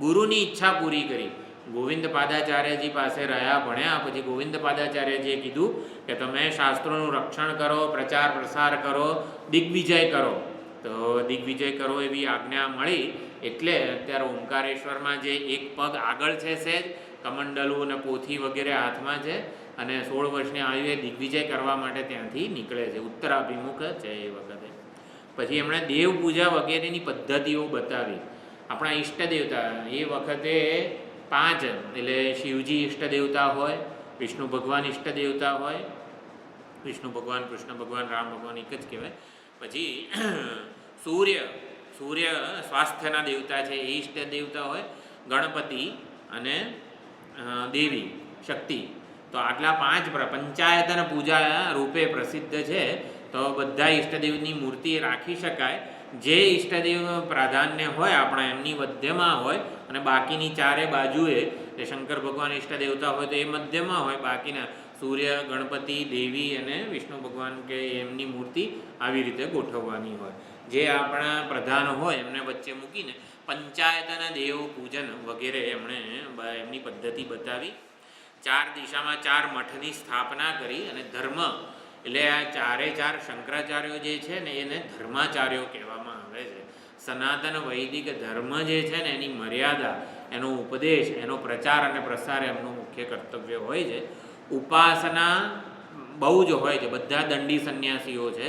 ગુરુની ઈચ્છા પૂરી કરી. ગોવિંદ પાદાચાર્યજી પાસે રહ્યા, ભણ્યા. પછી ગોવિંદ પાદાચાર્યજીએ કીધું કે તમે શાસ્ત્રોનું રક્ષણ કરો, પ્રચાર પ્રસાર કરો, દિગ્વિજય કરો. તો દિગ્વિજય કરો એવી આજ્ઞા મળી. એટલે અત્યારે ઓમકારેશ્વરમાં જે એક પગ આગળ છે સહેજ, કમંડલું અને પોથી વગેરે હાથમાં છે, અને 16 વર્ષની આયુએ દિગ્વિજય કરવા માટે ત્યાંથી નીકળે છે, ઉત્તરાભિમુખ છે એ વખતે. પછી એમણે દેવ પૂજા વગેરેની પદ્ધતિઓ બતાવી. આપણા ઈષ્ટ દેવતા એ વખતે 5, એટલે શિવજી ઈષ્ટ દેવતા હોય, વિષ્ણુ ભગવાન ઈષ્ટ દેવતા હોય, વિષ્ણુ ભગવાન, કૃષ્ણ ભગવાન, રામ ભગવાન એક જ કહેવાય. પછી સૂર્ય સ્વાસ્થ્યના દેવતા છે એ ઈષ્ટ દેવતા હોય, ગણપતિ અને દેવી શક્તિ. તો આટલા 5 પંચાયતન પૂજા રૂપે પ્રસિદ્ધ છે. તો બધા ઈષ્ટદેવની મૂર્તિ રાખી શકાય. જે ઈષ્ટદેવ પ્રાધાન્ય હોય આપણા એમની મધ્યમાં હોય, અને બાકીની 4 બાજુએ જે શંકર ભગવાન ઈષ્ટ દેવતા હોય તો એ મધ્યમાં હોય, બાકીના સૂર્ય, ગણપતિ, દેવી અને વિષ્ણુ ભગવાન કે એમની મૂર્તિ આવી રીતે ગોઠવવાની હોય. જે આપણા પ્રધાન હોય એમને વચ્ચે મૂકીને પંચાયતના દેવ પૂજન વગેરે એમણે એમની પદ્ધતિ બતાવી. 4 દિશામાં 4 મઠની સ્થાપના કરી. અને ધર્મ, એટલે આ 4 શંકરાચાર્યો જે છે ને એને ધર્માચાર્યો કહેવામાં આવે છે. સનાતન વૈદિક ધર્મ જે છે ને એની મર્યાદા, એનો ઉપદેશ, એનો પ્રચાર અને પ્રસાર એમનું મુખ્ય કર્તવ્ય હોય છે. ઉપાસના બહુ જ હોય છે. બધા દંડી સંન્યાસીઓ છે.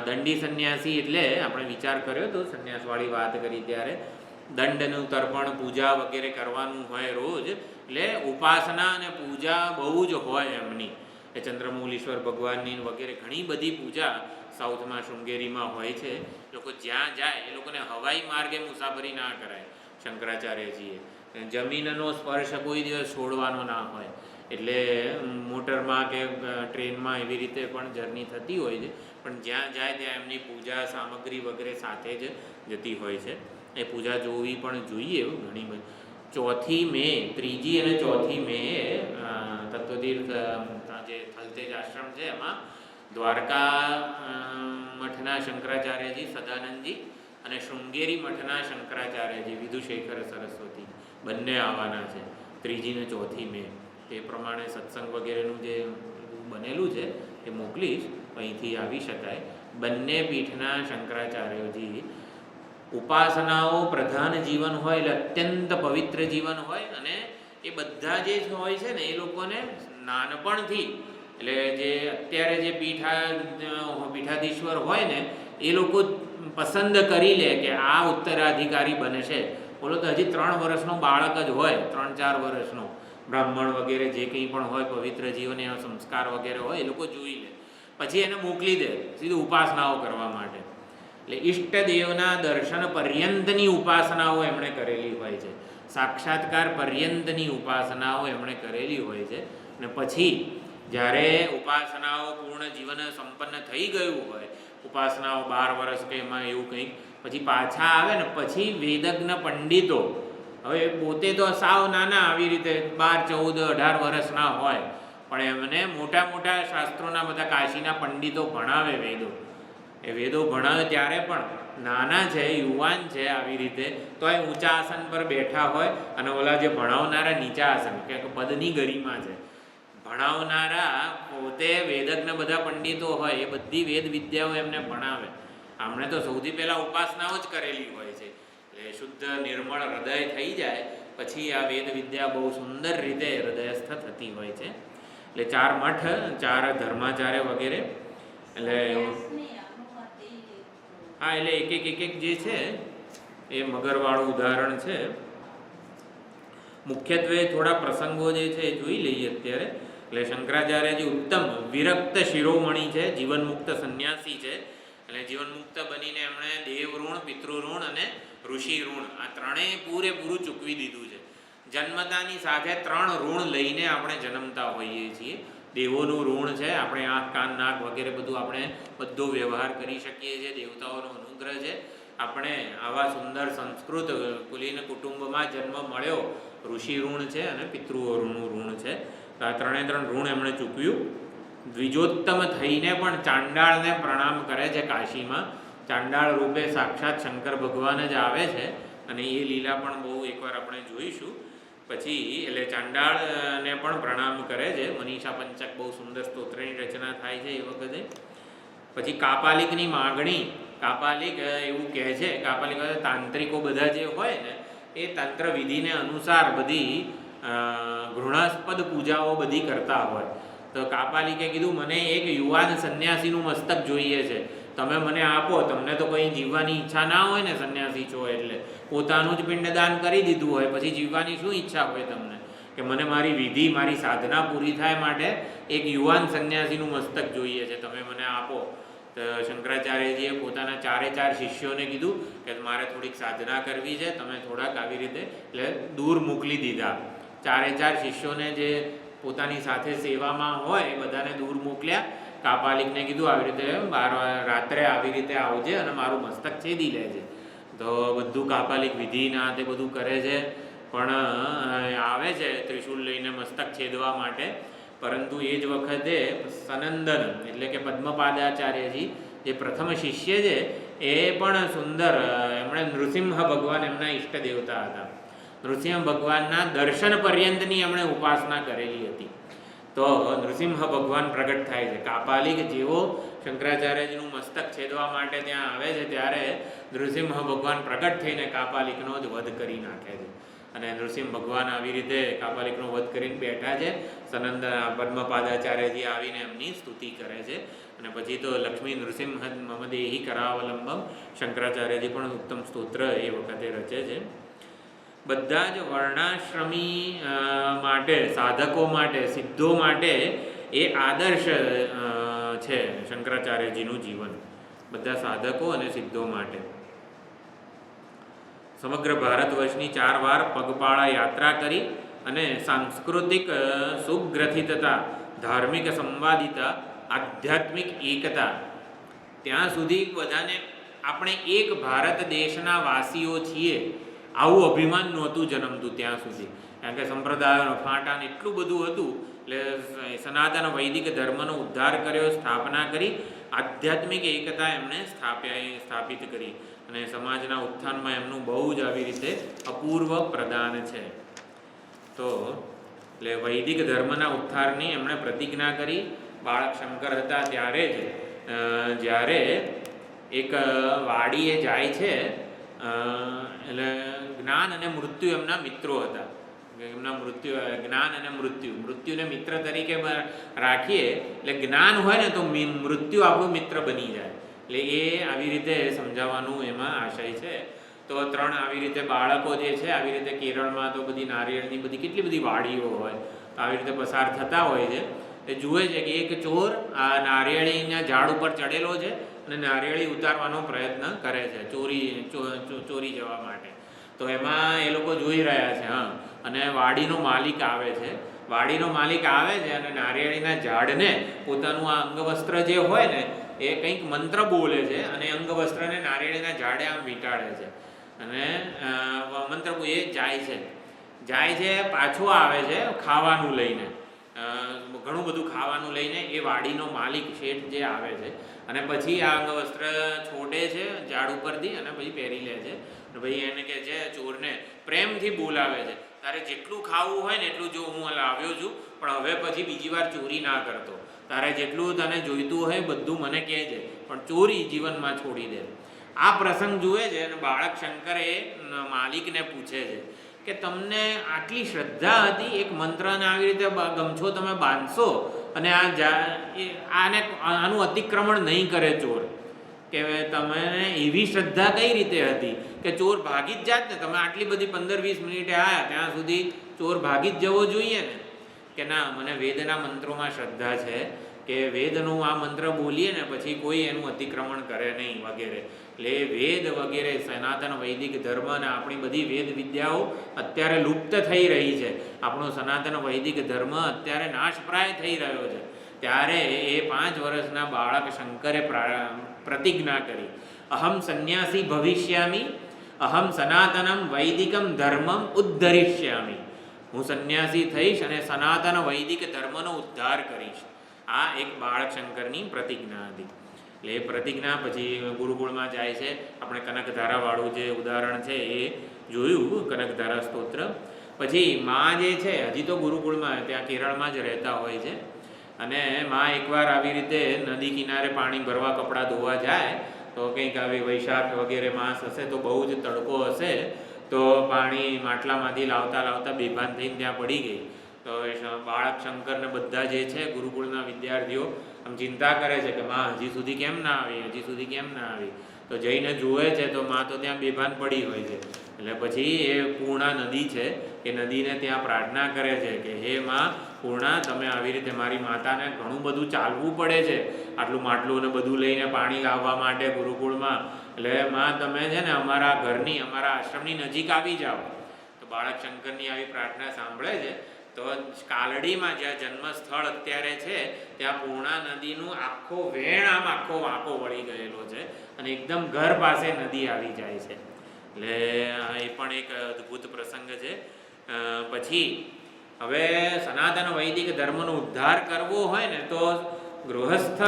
દંડી સંન્યાસી એટલે આપણે વિચાર કર્યો તો સંન્યાસવાળી વાત કરી ત્યારે દંડનું તર્પણ, પૂજા વગેરે કરવાનું હોય રોજ. એટલે ઉપાસના અને પૂજા બહુ જ હોય એમની. એ ચંદ્રમૌલીશ્વર ભગવાનની વગેરે ઘણી બધી પૂજા સાઉથમાં શૃંગેરીમાં હોય છે. લોકો જ્યાં જાય એ લોકોને હવાઈ માર્ગે મુસાફરી ના કરાય શંકરાચાર્યજીએ. જમીનનો સ્પર્શ કોઈ દિવસ છોડવાનો ના હોય. એટલે મોટરમાં કે ટ્રેનમાં એવી રીતે પણ જર્ની થતી હોય છે, પણ જ્યાં જાય ત્યાં એમની પૂજા સામગ્રી વગેરે સાથે જ જતી હોય છે. એ પૂજા જોવી પણ જોઈએ ઘણી બધી. 4મી મે, 3જી અને 4મી મે તત્વતીર્થ જે થલતેજ આશ્રમ છે એમાં દ્વારકા મઠના શંકરાચાર્યજી સદાનંદજી અને શૃંગેરી મઠના શંકરાચાર્યજી વિધુશેખર સરસ્વતી બંને આવવાના છે 3જી ને 4મી મે. તે પ્રમાણે સત્સંગ વગેરેનું જે બનેલું છે એ મોકલીશ, અહીંથી આવી શકાય. બંને પીઠના શંકરાચાર્યજી ઉપાસનાઓ પ્રધાન જીવન હોય એટલે અત્યંત પવિત્ર જીવન હોય, અને એ બધા જે હોય છે ને એ લોકોને નાનપણથી, એટલે જે અત્યારે જે પીઠાધીશ્વર હોય ને એ લોકો પસંદ કરી લે કે આ ઉત્તરાધિકારી બને છે. બોલો તો હજી 3 વર્ષનો બાળક જ હોય, 3-4 વર્ષનો, બ્રાહ્મણ વગેરે જે કંઈ પણ હોય પવિત્ર જીવન એનો સંસ્કાર વગેરે હોય એ લોકો જોઈ લે, પછી એને મોકલી દે સીધું ઉપાસનાઓ કરવા માટે. એટલે ઈષ્ટદેવના દર્શન પર્યંતની ઉપાસનાઓ એમણે કરેલી હોય છે, સાક્ષાત્કાર પર્યંતની ઉપાસનાઓ એમણે કરેલી હોય છે. અને પછી જ્યારે ઉપાસનાઓ પૂર્ણ જીવન સંપન્ન થઈ ગયું હોય, ઉપાસનાઓ 12 વર્ષ કે એમાં એવું કંઈક, પછી પાછા આવે ને પછી વેદજ્ઞ પંડિતો, હવે પોતે તો સાવ નાના આવી રીતે 12, 14, 18 વર્ષના હોય, પણ એમને મોટા મોટા શાસ્ત્રોના બધા કાશીના પંડિતો ભણાવે વેદો. એ વેદો ભણાવે ત્યારે પણ નાના છે, યુવાન છે, આવી રીતે તો એ ઊંચા આસન પર બેઠા હોય, અને ઓલા જે ભણાવનારા નીચા આસન, કે પદની ગરિમા છે. ભણાવનારા પોતે વેદજ્ઞ બધા પંડિતો હોય, એ બધી વેદ વિદ્યાઓ એમને ભણાવે. આમણે તો સૌથી પહેલાં ઉપાસનાઓ જ કરેલી હોય છે. એટલે શુદ્ધ નિર્મળ હૃદય થઈ જાય પછી આ વેદ વિદ્યા બહુ સુંદર રીતે હૃદયસ્થ થતી હોય છે. એટલે 4 મઠ, 4 ધર્માચાર્ય વગેરે. એટલે હા, એટલે એક જે છે એ મગરવાળું ઉદાહરણ છે. મુખ્યત્વે થોડા પ્રસંગો જે છે એ જોઈ લઈએ અત્યારે. એટલે શંકરાચાર્યજી ઉત્તમ વિરક્ત શિરોમણી છે, જીવનમુક્ત સંન્યાસી છે. એટલે જીવનમુક્ત બનીને એમણે દેવ ઋણ, પિતૃ ઋણ અને ઋષિ ઋણ આ ત્રણેય પૂરેપૂરું ચૂકવી દીધું છે. જન્મતાની સાથે 3 ઋણ લઈને આપણે જન્મતા હોઈએ છીએ. દેવોનું ઋણ છે, આપણે આંખ, કાન, નાક વગેરે બધું આપણે બધો વ્યવહાર કરી શકીએ છીએ, દેવતાઓનો અનુગ્રહ છે. આપણે આવા સુંદર સંસ્કૃત કુલીન કુટુંબમાં જન્મ મળ્યો, ઋષિ ઋણ છે અને પિતૃઓનું ઋણ છે. તો આ 3 ઋણ એમણે ચૂકવ્યું. દ્વિજોત્તમ થઈને પણ ચાંડાળને પ્રણામ કરે છે કાશીમાં. ચાંડાળ રૂપે સાક્ષાત શંકર ભગવાન જ આવે છે, અને એ લીલા પણ બહુ એકવાર આપણે જોઈશું. પછી એટલે ચાંડાળને પણ પ્રણામ કરે છે. મનીષા પંચક બહુ સુંદર સ્તોત્રની રચના થાય છે એ વખતે. પછી કાપાલિકની માગણી, કાપાલિક એવું કહે છે, કાપાલિક તાંત્રિકો બધા જે હોય ને એ તંત્ર વિધિને અનુસાર બધી ઘૃણાસ્પદ પૂજાઓ બધી કરતા હોય. તો કાપાલિકે કીધું મને એક યુવાન સંન્યાસીનું મસ્તક જોઈએ છે, તમે મને આપો. તમને તો કંઈ જીવવાની ઈચ્છા ના હોય ને, સંન્યાસી છો એટલે પોતાનું જ પિંડદાન કરી દીધું હોય, પછી જીવવાની શું ઈચ્છા હોય તમને? કે મને મારી વિધિ, મારી સાધના પૂરી થાય માટે એક યુવાન સંન્યાસીનું મસ્તક જોઈએ છે, તમે મને આપો. તો શંકરાચાર્યજીએ પોતાના 4 શિષ્યોને કીધું કે મારે થોડીક સાધના કરવી છે, તમે થોડાક આવી રીતે એટલે દૂર મોકલી દીધા. 4 શિષ્યોને જે પોતાની સાથે સેવામાં હોય એ બધાને દૂર મોકલ્યા. કાપાલિકને કીધું આવી રીતે રાત્રે આવી રીતે આવજે અને મારું મસ્તક છેદી લેજે. તો બધું કાપાલિક વિધિના તે બધું કરે છે, પણ આવે છે ત્રિશૂલ લઈને મસ્તક છેદવા માટે. પરંતુ એ જ વખતે સનંદન એટલે કે પદ્મપાદાચાર્યજી જે પ્રથમ શિષ્ય છે એ પણ સુંદર, એમણે નૃસિંહ ભગવાન એમના ઈષ્ટ દેવતા હતા. નૃસિંહ ભગવાનના દર્શન પર્યંતની એમણે ઉપાસના કરેલી હતી. તો નૃસિંહ ભગવાન પ્રગટ થાય છે. કાપાલિક જેવો શંકરાચાર્યજીનું મસ્તક છેદવા માટે ત્યાં આવે છે ત્યારે નૃસિંહ ભગવાન પ્રગટ થઈને કાપાલિકનો જ વધ કરી નાખે છે. અને નૃસિંહ ભગવાન આવી રીતે કાપાલિકનો વધ કરીને બેઠા છે. સનંદ પદ્મપાદાચાર્યજી આવીને એમની સ્તુતિ કરે છે. અને પછી તો લક્ષ્મી નૃસિંહ મમ દેહી કરાવલંબમ શંકરાચાર્યજી પણ ઉત્તમ સ્તોત્ર એ વખતે રચે છે. બધા જ વર્ણાશ્રમી માટે, સાધકો માટે, સિદ્ધો માટે એ આદર્શ છે શંકરાચાર્યજીનું જીવન, બધા સાધકો અને સિદ્ધો માટે. સમગ્ર ભારત વર્ષની 4 વાર પગપાળા યાત્રા કરી અને સાંસ્કૃતિક સુગ્રથિતતા, ધાર્મિક સંવાદિતા, આધ્યાત્મિક એકતા, ત્યાં સુધી બધાને આપણે એક ભારત દેશના વાસીઓ છીએ આવું અભિમાન નહોતું જન્મતું ત્યાં સુધી. કારણ કે સંપ્રદાયોનો ફાંટાને એટલું બધું હતું એટલે સનાતન વૈદિક ધર્મનો ઉદ્ધાર કર્યો, સ્થાપના કરી, આધ્યાત્મિક એકતા એમણે સ્થાપિત કરી અને સમાજના ઉત્થાનમાં એમનું બહુ જ આવી રીતે અપૂર્વ પ્રદાન છે. તો એટલે વૈદિક ધર્મના ઉત્થારની એમણે પ્રતિજ્ઞા કરી. બાળક શંકર હતા ત્યારે જ જ્યારે એક વાડીએ જાય છે, એટલે જ્ઞાન અને મૃત્યુ એમના મિત્રો હતા. એમના જ્ઞાન અને મૃત્યુને મિત્ર તરીકે રાખીએ એટલે જ્ઞાન હોય ને તો મૃત્યુ આપણું મિત્ર બની જાય. એટલે એ આવી રીતે સમજાવવાનું એમાં આશય છે. તો 3 આવી રીતે બાળકો જે છે, આવી રીતે કેરળમાં તો બધી નારિયેળની બધી કેટલી બધી વાડીઓ હોય, તો આવી રીતે પસાર થતા હોય છે. એ જુએ છે કે એક ચોર આ નારિયેળીના ઝાડ ઉપર ચડેલો છે અને નારિયેળી ઉતારવાનો પ્રયત્ન કરે છે ચોરી જવા માટે. તો એમાં એ લોકો જોઈ રહ્યા છે. અને વાડીનો માલિક આવે છે. અને નારિયેળીના ઝાડને પોતાનું આ અંગવસ્ત્ર જે હોય ને એ કંઈક મંત્ર બોલે છે અને અંગવસ્ત્રને નારિયેળીના ઝાડે આમ વીંટાળે છે અને મંત્ર એ જાય છે પાછો આવે છે ખાવાનું લઈને, ઘણું બધું ખાવાનું લઈને. એ વાડીનો માલિક શેઠ જે આવે છે અને પછી આ અંગવસ્ત્ર છોડે છે ઝાડ ઉપરથી અને પછી પહેરી લે છે. ભાઈ એને કહે છે, ચોરને પ્રેમથી બોલાવે છે, તારે જેટલું ખાવું હોય ને એટલું, જો હું લાવ્યો છું, પણ હવે પછી બીજી વાર ચોરી ના કરતો. તારે જેટલું તને જોઈતું હોય બધું મને કહેજે, પણ ચોરી જીવનમાં છોડી દે. આ પ્રસંગ જુએ છે અને બાળક શંકર એ માલિકને પૂછે છે કે તમને આટલી શ્રદ્ધા હતી, એક મંત્રને આવી રીતે ગમછો તમે બાંધશો અને આનું અતિક્રમણ નહીં કરે ચોર, કે તમે એવી શ્રદ્ધા કઈ રીતે હતી કે ચોર ભાગી જ જાત ને? તમે આટલી બધી 15-20 મિનિટે આવ્યા, ત્યાં સુધી ચોર ભાગી જ જવો જોઈએ ને? કે ના, મને વેદના મંત્રોમાં શ્રદ્ધા છે કે વેદનું આ મંત્ર બોલીએ ને પછી કોઈ એનું અતિક્રમણ કરે નહીં વગેરે. એટલે વેદ વગેરે સનાતન વૈદિક ધર્મ અને આપણી બધી વેદ વિદ્યાઓ અત્યારે લુપ્ત થઈ રહી છે. આપણો સનાતન વૈદિક ધર્મ અત્યારે નાશપ્રાય થઈ રહ્યો છે. ત્યારે એ 5 વર્ષના બાળક શંકરે પ્રતિજ્ઞા કરી, અહમ સંન્યાસી ભવિષ્યામી, અહમ સનાતનમ વૈદિકમ ધર્મમ ઉદ્ધરિષ્યામી. હું સંન્યાસી થઈશ અને સનાતન વૈદિક ધર્મનો ઉદ્ધાર કરીશ. આ એક બાળક શંકરની પ્રતિજ્ઞા હતી. એટલે એ પ્રતિજ્ઞા પછી ગુરુકુળમાં જાય છે. આપણે કનકધારાવાળું જે ઉદાહરણ છે એ જોયું, કનકધારા સ્તોત્ર. પછી માં જે છે હજી તો ગુરુકુળમાં ત્યાં કેરળમાં જ રહેતા હોય છે અને માં એકવાર આવી રીતે નદી કિનારે પાણી ભરવા, કપડાં ધોવા જાય તો કંઈક આવી વૈશાખ વગેરે માસ હશે તો બહુ જ તડકો હશે, તો પાણી માટલામાંથી લાવતા બેભાન થઈને ત્યાં પડી ગઈ. તો બાળક શંકરને બધા જે છે ગુરુકુળના વિદ્યાર્થીઓ આમ ચિંતા કરે છે કે માં હજી સુધી કેમ ના આવી. તો જઈને જુએ છે તો માં તો ત્યાં બેભાન પડી હોય છે. એટલે પછી એ પૂર્ણા નદી છે, એ નદીને ત્યાં પ્રાર્થના કરે છે કે હે માં પૂર્ણા, તમે આવી રીતે મારી માતાને ઘણું બધું ચાલવું પડે છે, આટલું માટલું ને બધું લઈને પાણી લાવવા માટે ગુરુકુળમાં. એટલે માં તમે છે ને અમારા ઘરની, અમારા આશ્રમની નજીક આવી જાઓ. તો બાળક શંકરની આવી પ્રાર્થના સાંભળે છે. તો કાલડીમાં જ્યાં જન્મ સ્થળ અત્યારે છે ત્યાં પૂર્ણા નદીનું આખો વેણ આખો વાંકો વળી ગયેલો છે અને એકદમ ઘર પાસે નદી આવી જાય છે. એટલે એ પણ એક અદ્ભુત પ્રસંગ છે. પછી હવે સનાતન વૈદિક ધર્મનો ઉદ્ધાર કરવો હોય ને તો ગૃહસ્થ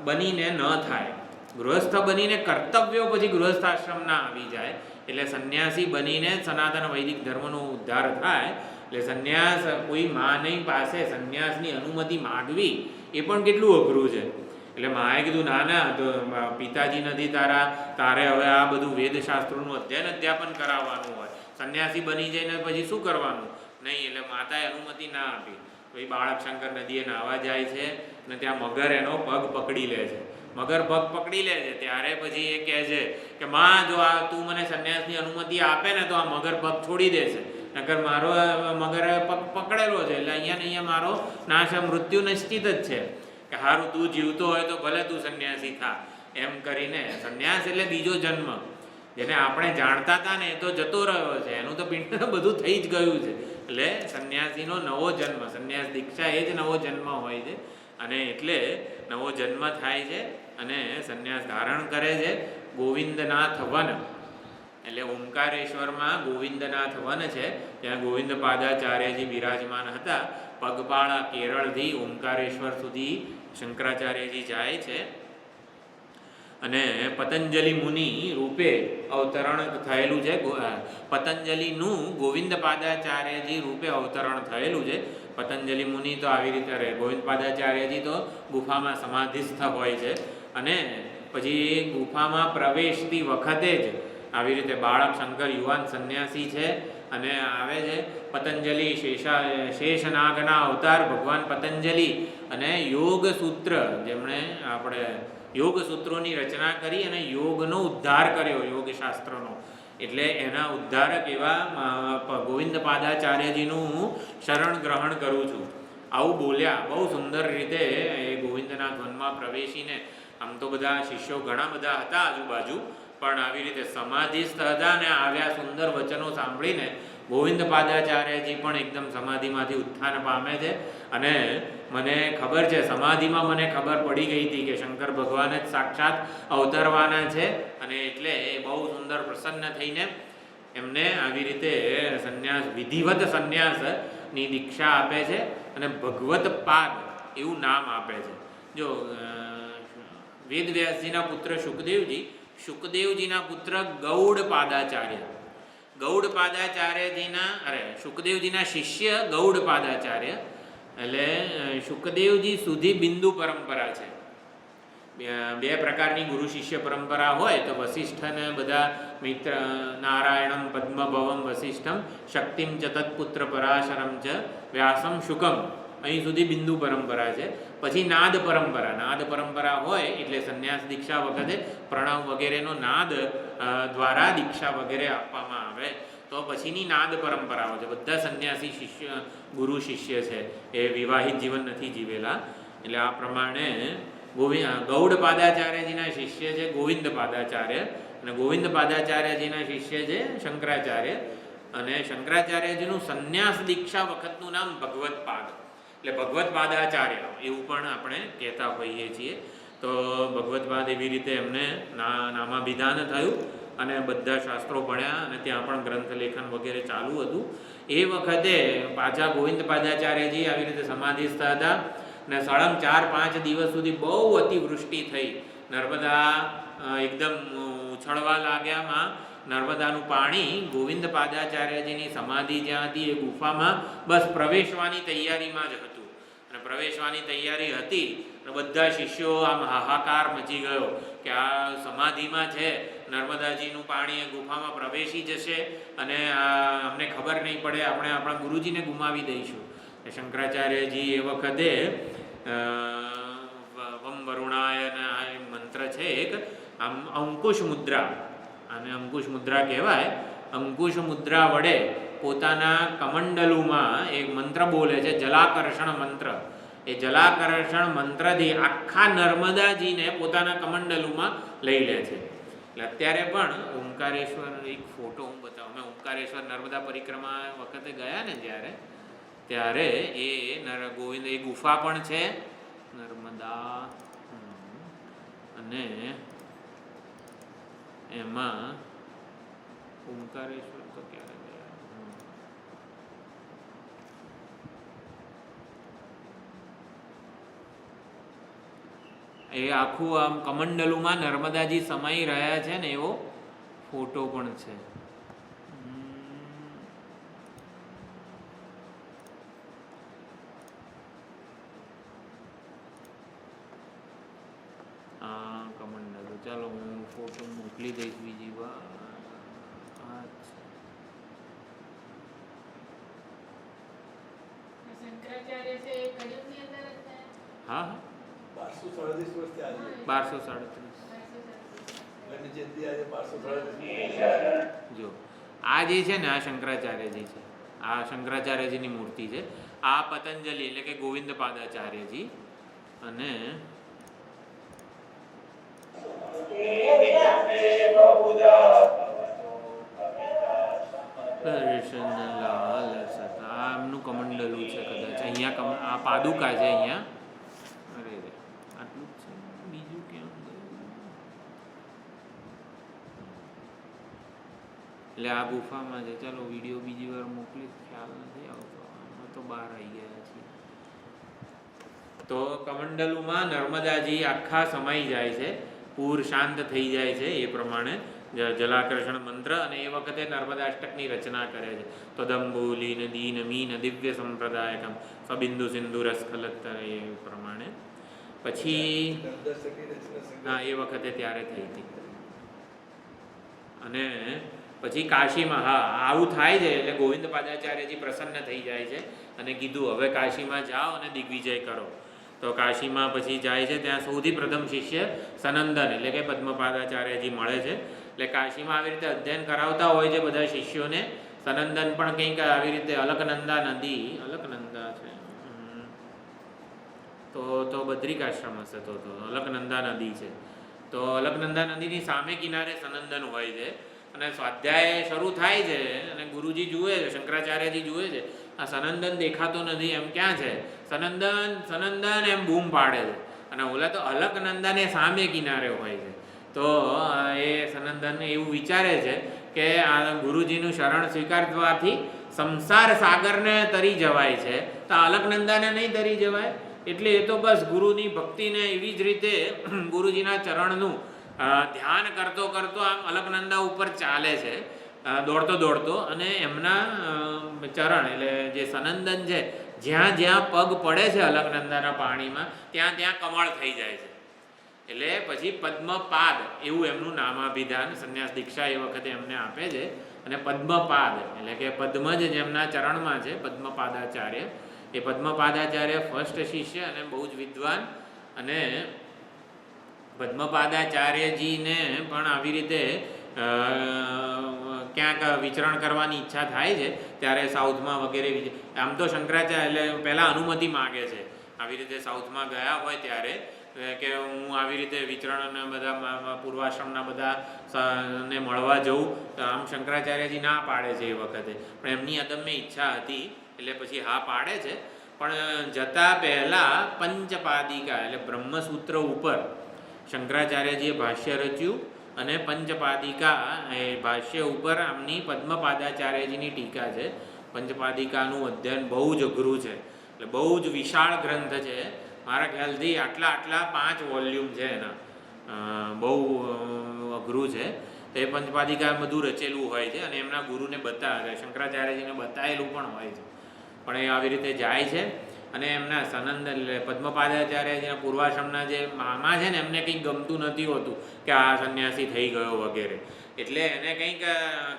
બનીને ન થાય. ગૃહસ્થ બનીને કર્તવ્યો પછી ગૃહસ્થાશ્રમના આવી જાય. એટલે સંન્યાસી બનીને સનાતન વૈદિક ધર્મનો ઉદ્ધાર થાય. એટલે સંન્યાસ કોઈ માની પાસે સંન્યાસની અનુમતિ માગવી એ પણ કેટલું અઘરું છે. એટલે માએ કીધું ના, તો પિતાજી નથી તારે હવે આ બધું વેદશાસ્ત્રોનું અધ્યાપન કરાવવાનું હોય, સંન્યાસી બની જઈને પછી શું કરવાનું? નહીં. એટલે માતાએ અનુમતિ ના આપી. પછી બાળક શંકર નદીએ નાહવા જાય છે અને ત્યાં મગર એનો પગ પકડી લે છે. ત્યારે પછી એ કહે છે કે માં, જો આ તું મને સંન્યાસની અનુમતિ આપે ને તો આ મગર પગ છોડી દેશે, નકર મારો મગર પગ પકડેલો છે એટલે અહીંયા મારો નાશ, મૃત્યુ નિશ્ચિત જ છે. કે હારું, તું જીવતો હોય તો ભલે તું સંન્યાસી થા. એમ કરીને સંન્યાસ એટલે બીજો જન્મ. જેને આપણે જાણતા હતા ને એ તો જતો રહ્યો છે, એનું તો પિંડ બધું થઈ જ ગયું છે. એટલે સંન્યાસીનો નવો જન્મ, સંન્યાસ દીક્ષા એ જ નવો જન્મ હોય છે. અને એટલે નવો જન્મ થાય છે અને સંન્યાસ ધારણ કરે છે. ગોવિંદનાથ વન, એટલે ઓમકારેશ્વરમાં ગોવિંદનાથ વન છે, ત્યાં ગોવિંદ પાદાચાર્યજી બિરાજમાન હતા. પગપાળા કેરળથી ઓમકારેશ્વર સુધી શંકરાચાર્યજી જાય છે અને પતંજલિ મુનિ રૂપે અવતરણ થયેલું છે. પતંજલિનું ગોવિંદ પાદાચાર્યજી રૂપે અવતરણ થયેલું છે. પતંજલિ મુનિ તો આવી રીતે રહે, ગોવિંદ પાદાચાર્યજી તો ગુફામાં સમાધિસ્થ હોય છે અને પછી ગુફામાં પ્રવેશતી વખતે જ આવી રીતે બાળક શંકર યુવાન સંન્યાસી છે અને આવે છે. પતંજલિ શેષનાગના અવતાર ભગવાન પતંજલિ અને યોગ સૂત્ર, જેમણે આપણે યોગ સૂત્રોની રચના કરી અને યોગનો ઉદ્ધાર કર્યો, યોગશાસ્ત્રનો, એટલે એના ઉદ્ધારક એવા ગોવિંદ પાદાચાર્યજીનું હું શરણ ગ્રહણ કરું છું. આવું બોલ્યા. બહુ સુંદર રીતે એ ગોવિંદનાથ વનમાં પ્રવેશીને, આમ તો બધા શિષ્યો ઘણા બધા હતા આજુબાજુ, પણ આવી રીતે સમાધિસ્થ હતા ને આવ્યા સુંદર વચનો સાંભળીને ગોવિંદ પાદાચાર્યજી પણ એકદમ સમાધિમાંથી ઉત્થાન પામે છે. અને મને ખબર છે, સમાધિમાં મને ખબર પડી ગઈ હતી કે શંકર ભગવાન જ સાક્ષાત અવતરવાના છે અને એટલે એ બહુ સુંદર પ્રસન્ન થઈને એમને આવી રીતે સંન્યાસ, વિધિવત સંન્યાસની દીક્ષા આપે છે અને ભગવત પાદ એવું નામ આપે છે. જો વેદવ્યાસજીના પુત્ર શુકદેવજીના પુત્ર ગૌડ પાદાચાર્ય, ગૌડ પાદાચાર્યજીના શુકદેવજીના શિષ્ય ગૌડ પાદાચાર્ય, એટલે શુકદેવજી સુધી બિંદુ પરંપરા છે. બે પ્રકારની ગુરુ શિષ્ય પરંપરા હોય તો વસિષ્ઠને બધા મિત્ર, નારાયણમ પદ્મભવમ વસિષ્ઠમ શક્તિમ ચ તત્પુત્ર પરાશરમ ચ વ્યાસમ શુકમ, અહીં સુધી બિંદુ પરંપરા છે. પછી નાદ પરંપરા હોય એટલે સંન્યાસ દીક્ષા વખતે પ્રણવ વગેરેનો નાદ દ્વારા દીક્ષા વગેરે આપવામાં આવે તો પછીની નાદ પરંપરાઓ છે. બધા સંન્યાસી શિષ્ય, ગુરુ શિષ્ય છે, એ વિવાહિત જીવન નથી જીવેલા. એટલે આ પ્રમાણે ગૌડ પાદાચાર્યજીના શિષ્ય છે ગોવિંદ પાદાચાર્ય અને ગોવિંદ પાદાચાર્યજીના શિષ્ય છે શંકરાચાર્ય. અને શંકરાચાર્યજીનું સંન્યાસ દીક્ષા વખતનું નામ ભગવત પાદ, એટલે ભગવત પાદાચાર્ય એવું પણ આપણે કહેતા હોઈએ છીએ. તો ભગવત પાદ એવી રીતે એમને નામાભિધાન થયું અને બધા શાસ્ત્રો ભણ્યા અને ત્યાં પણ ગ્રંથ લેખન વગેરે ચાલુ હતું. એ વખતે પાછા ગોવિંદ પાદાચાર્યજી આવી રીતે સમાધિસ્થ હતા અને સળંગ 4-5 દિવસ સુધી બહુ અતિવૃષ્ટિ થઈ. નર્મદા એકદમ ઉછળવા લાગ્યામાં નર્મદાનું પાણી ગોવિંદ પાદાચાર્યજીની સમાધિ જ્યાં હતી એ ગુફામાં બસ પ્રવેશવાની તૈયારીમાં જ હતું. અને પ્રવેશવાની તૈયારી હતી અને બધા શિષ્યો આમ હાહાકાર મચી ગયો કે આ સમાધિમાં છે, નર્મદાજીનું પાણી એ ગુફામાં પ્રવેશી જશે અને અમને ખબર નહીં પડે, આપણે આપણા ગુરુજીને ગુમાવી દઈશું. શંકરાચાર્યજી એ વખતે વમ વરુણાયના મંત્ર છે એક, આમ અંકુશ મુદ્રા, અને અંકુશ મુદ્રા કહેવાય. અંકુશ મુદ્રા વડે પોતાના કમંડલુમાં એક મંત્ર બોલે છે, જલાકર્ષણ મંત્ર. એ જલાકર્ષણ મંત્રથી આખા નર્મદાજીને પોતાના કમંડલુમાં લઈ લે છે. એટલે અત્યારે પણ ઓમકારેશ્વર એક ફોટો હું બતાવું. અમે ઓમકારેશ્વર નર્મદા પરિક્રમા વખતે ગયા ને ત્યારે એ ગોવિંદ, એ ગુફા પણ છે નર્મદા, અને એમાં ઓમકારેશ્વર તો ક્યારે ગયા, એ આખું આમ કમંડલુમાં નર્મદાજી સમાઈ રહ્યા છે ને એવો ફોટો પણ છે. કમંડલુ, ચાલો હું ફોટો મોકલી દઈશ બીજી વાર. હા, 1237. જો આ જે છે ને, આ શંકરાચાર્યજી છે, આ શંકરાચાર્યજીની મૂર્તિ છે. આ પતંજલિ એટલે કે ગોવિંદ પાદાચાર્યજી. અને કૃષ્ણલાલ સતા એમનું કમંડલું છે કદાચ. અહીંયા આ પાદુકા છે અહીંયા. અરે આટલું જ છે, બીજું કેમ? એટલે આ ગુફામાં છે. ચાલો વિડીયો બીજી વાર મોકલી, ખ્યાલ નથી આવતો, આમાં તો બહાર આવી ગયા છીએ. તો કમંડલુમાં નર્મદાજી આખા સમાઈ જાય છે, પૂર શાંત થઈ જાય છે. એ પ્રમાણે જલાકર્ષણ મંત્ર, અને એ વખતે નર્મદાષ્ટકની રચના કરે છે. તદંબોલીન દીન મીન દિવ્ય સંપ્રદાયકમ સબિંદુ સિંધુ રસખલત, એ પ્રમાણે. પછી હા, એ વખતે ત્યારે થઈ હતી. અને પછી કાશીમાં, હા, આવું થાય છે એટલે ગોવિંદ પાદાચાર્યજી પ્રસન્ન થઈ જાય છે અને કીધું હવે કાશીમાં જાઓ અને દિગ્વિજય કરો. તો કાશીમાં પછી જાય છે, ત્યાં સૌથી પ્રથમ શિષ્ય સનંદન એટલે કે પદ્મપાદાચાર્યજી મળે છે. એટલે કાશીમાં આવી રીતે અધ્યયન કરાવતા હોય છે બધા શિષ્યોને. સનંદન પણ કંઈક આવી રીતે અલકનંદા નદી, અલકનંદા છે તો બદ્રિકાશ્રમ હશે, તો અલકનંદા નદી છે. તો અલકનંદા નદીની સામે કિનારે સનંદન હોય છે. અને સ્વાધ્યાય શરૂ થાય છે અને ગુરુજી જુએ છે, શંકરાચાર્યજી જુએ છે, આ સનંદન દેખાતો નથી, એમ ક્યાં છે? સનંદન સનંદન એમ બૂમ પાડે છે. અને ઓલા તો અલકનંદાને સામે કિનારે હોય છે. તો એ સનંદન એવું વિચારે છે કે આ ગુરુજીનું શરણ સ્વીકારવાથી સંસાર સાગરને તરી જવાય છે, તો અલકનંદાને નહીં તરી જવાય. એટલે એ તો બસ ગુરુની ભક્તિને એવી જ રીતે ગુરુજીના ચરણનું ધ્યાન કરતો કરતો આમ અલકનંદા ઉપર ચાલે છે, દોડતો દોડતો. અને એમના ચરણ એટલે જે સનંદન છે, જ્યાં જ્યાં પગ પડે છે અલકનંદાના પાણીમાં, ત્યાં ત્યાં કમળ થઈ જાય છે. એટલે પછી પદ્મપાદ એવું એમનું નામાભિધાન સંન્યાસ દીક્ષા એ વખતે એમને આપે છે. અને પદ્મપાદ એટલે કે પદ્મ જ જેમના ચરણમાં છે, પદ્મપાદાચાર્ય. એ પદ્મપાદાચાર્ય ફર્સ્ટ શિષ્ય અને બહુ જ વિદ્વાન. અને પદ્મપાદાચાર્યજીને પણ આવી રીતે ક્યાંક વિચરણ કરવાની ઈચ્છા થાય છે ત્યારે સાઉથમાં વગેરે. આમ તો શંકરાચાર્ય એટલે પહેલાં અનુમતિ માગે છે આવી રીતે સાઉથમાં ગયા હોય ત્યારે કે હું આવી રીતે વિચરણ બધા પૂર્વાશ્રમના બધા ને મળવા જઉં. તો આમ શંકરાચાર્યજી ના પાડે છે એ વખતે, પણ એમની અદમ્ય ઈચ્છા હતી એટલે પછી હા પાડે છે. પણ જતાં પહેલાં પંચપાદિકા એટલે બ્રહ્મસૂત્ર ઉપર શંકરાચાર્યજીએ ભાષ્ય રચ્યું અને પંચપાદિકા એ ભાષ્ય ઉપર આમની પદ્મપાદાચાર્યજીની ટીકા છે. પંચપાદિકાનું અધ્યયન બહુ જ અઘરું છે, એટલે બહુ જ વિશાળ ગ્રંથ છે. મારા ખ્યાલથી આટલા 5 વોલ્યુમ છે એના, બહુ અઘરું છે. તો એ પંચપાદિકા બધું રચેલું હોય છે અને એમના ગુરુને શંકરાચાર્યજીને બતાવેલું પણ હોય છે. પણ એ આવી રીતે જાય છે અને એમના સનંદ એટલે પદ્મપાદાચાર્યજીના પૂર્વાશ્રમના જે મામા છે ને, એમને કંઈક ગમતું નથી હોતું કે આ સંન્યાસી થઈ ગયો વગેરે. એટલે એને કંઈક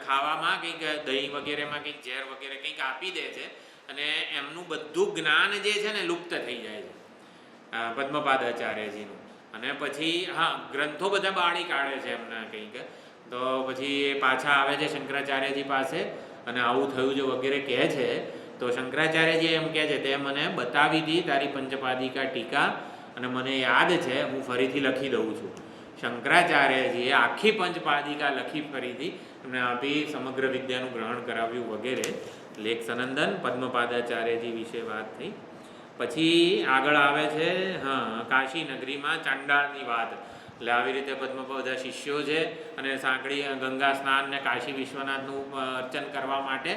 ખાવામાં કંઈક દહીં વગેરેમાં કંઈક ઝેર વગેરે કંઈક આપી દે છે અને એમનું બધું જ્ઞાન જે છે ને લુપ્ત થઈ જાય છે પદ્મપાદાચાર્યજીનું. અને પછી હા, ગ્રંથો બધા બાળી કાઢે છે એમના કંઈક. તો પછી એ પાછા આવે છે શંકરાચાર્યજી પાસે અને આવું થયું છે વગેરે કહે છે. તો શંકરાચાર્યજી એમ કહે છે, તે મને બતાવી હતી તારી પંચપાદિકા ટીકા અને મને યાદ છે, હું ફરીથી લખી દઉં છું. શંકરાચાર્યજીએ આખી પંચપાદિકા લખી ફરીથી એમને આપી, સમગ્ર વિદ્યાનું ગ્રહણ કરાવ્યું વગેરે. લેખ સનંદન પદ્મપાદાચાર્યજી વિશે વાત થઈ. પછી આગળ આવે છે કાશી નગરીમાં ચાંડાળની વાત. એટલે આવી રીતે પદ્મપાદા શિષ્યો છે અને સાંકળી ગંગા સ્નાન ને કાશી વિશ્વનાથનું અર્ચન કરવા માટે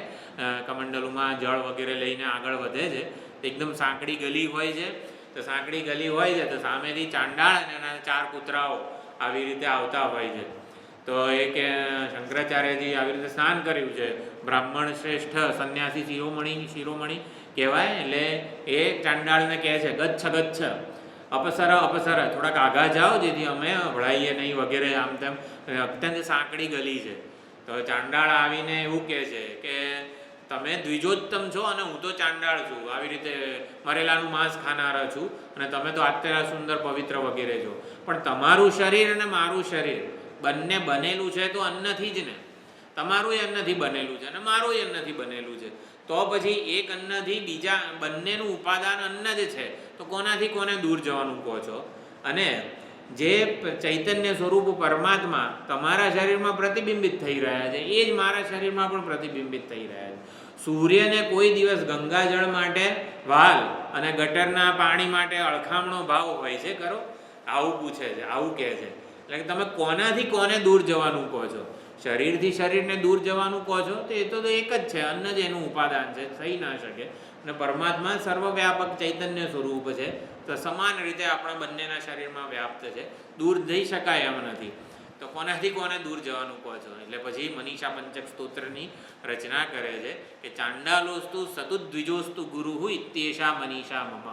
કમંડલુમાં જળ વગેરે લઈને આગળ વધે છે. એકદમ સાંકડી ગલી હોય છે. તો સાંકડી ગલી હોય છે તો સામેથી ચાંડાળ અને એના 4 કૂતરાઓ આવી રીતે આવતા હોય છે. તો એ કે શંકરાચાર્યજી આવી રીતે સ્નાન કર્યું છે, બ્રાહ્મણ શ્રેષ્ઠ સંન્યાસી શિરોમણી કહેવાય. એટલે એ ચાંડાળને કહે છે, ગચ્છ ગચ્છ અપસર અપસર, થોડાક આઘા જાઓ જેથી અમે ભળાઈએ નહીં વગેરે. આમ તેમ અત્યંત સાંકડી ગલી છે. તો ચાંડાળ આવીને એવું કહે છે કે તમે દ્વિજોત્તમ છો અને હું તો ચાંડાળ છું, આવી રીતે મરેલાનું માંસ ખાનારા છું અને તમે તો આત્યરા સુંદર પવિત્ર વગેરે છો. પણ તમારું શરીર અને મારું શરીર બંને બનેલું છે તો અન્નથી જ ને. તમારું અન્નથી બનેલું છે અને મારું અન્નથી બનેલું છે. તો પછી એક અન્નથી બીજા બંનેનું ઉપાદાન અન્ન જ છે. તો કોનાથી કોને દૂર જવાનું કહો છો? અને જે ચૈતન્ય સ્વરૂપ પરમાત્મા તમારા શરીરમાં પ્રતિબિંબિત થઈ રહ્યા છે એ જ મારા શરીરમાં પણ પ્રતિબિંબિત થઈ રહ્યા છે. સૂર્યને કોઈ દિવસ ગંગાજળ માટે વાલ અને ગટરના પાણી માટે અળખામણો ભાવ હોય છે ખરો? આવું પૂછે છે, આવું કહે છે. એટલે કે તમે કોનાથી કોને દૂર જવાનું કહો છો? શરીરથી શરીરને દૂર જવાનું કહો છો તો એ તો એક જ છે, અન્ન જ એનું ઉપાદાન છે, થઈ ના શકે. અને પરમાત્મા સર્વવ્યાપક ચૈતન્ય સ્વરૂપ છે, તો સમાન રીતે આપણા બંનેના શરીરમાં વ્યાપ્ત છે, દૂર જઈ શકાય એમ નથી. તો કોનાથી કોને દૂર જવાનું કહો છો? એટલે પછી મનીષા પંચક સ્તોત્રની રચના કરે છે કે ચાંડાલોસ્તુ સતુદ્વિજોસ્તુ ગુરુ ઇત્યેષા મનીષા મમ.